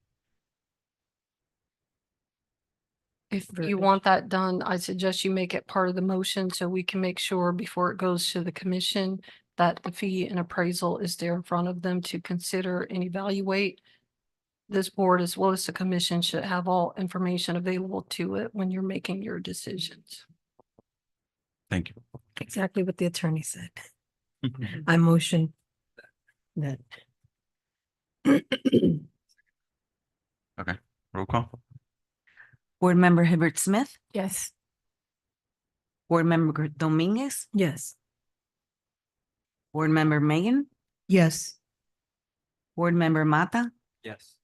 If you Verbiage. want that done, I suggest you make it part of the motion so we can make sure before it goes to the commission that the fee and appraisal is there in front of them to consider and evaluate. This board, as well as the commission, should have all information available to it when you're making your decisions. Thank you. Exactly what the attorney said. I motion that Roll call. Board Member Hibbert Smith, Yes. Board Member Dominguez, Yes. Board Member Megan, Yes. Board Member Mata, Yes.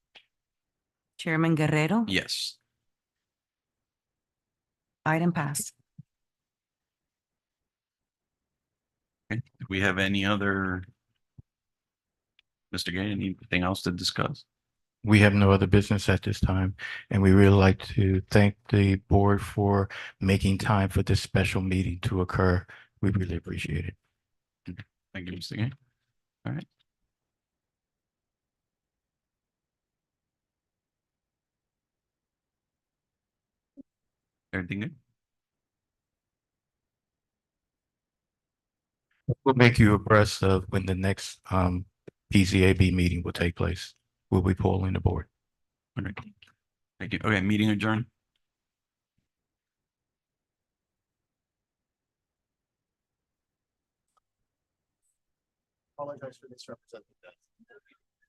Chairman Guerrero. Yes. Item passed. Okay. Do we have any other? Mr. Gay, anything else to discuss? We have no other business at this time, and we really like to thank the board for making time for this special meeting to occur. We really appreciate it. Thank you, Mr. Gay. All right. Everything good? We'll make you abreast of when the next PZAB meeting will take place. We'll be polling the board. All right. Thank you. Okay, meeting adjourned. Apologize for misrepresenting that.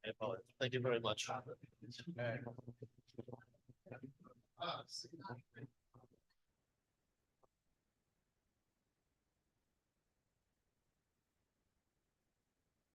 I apologize. Thank you very much.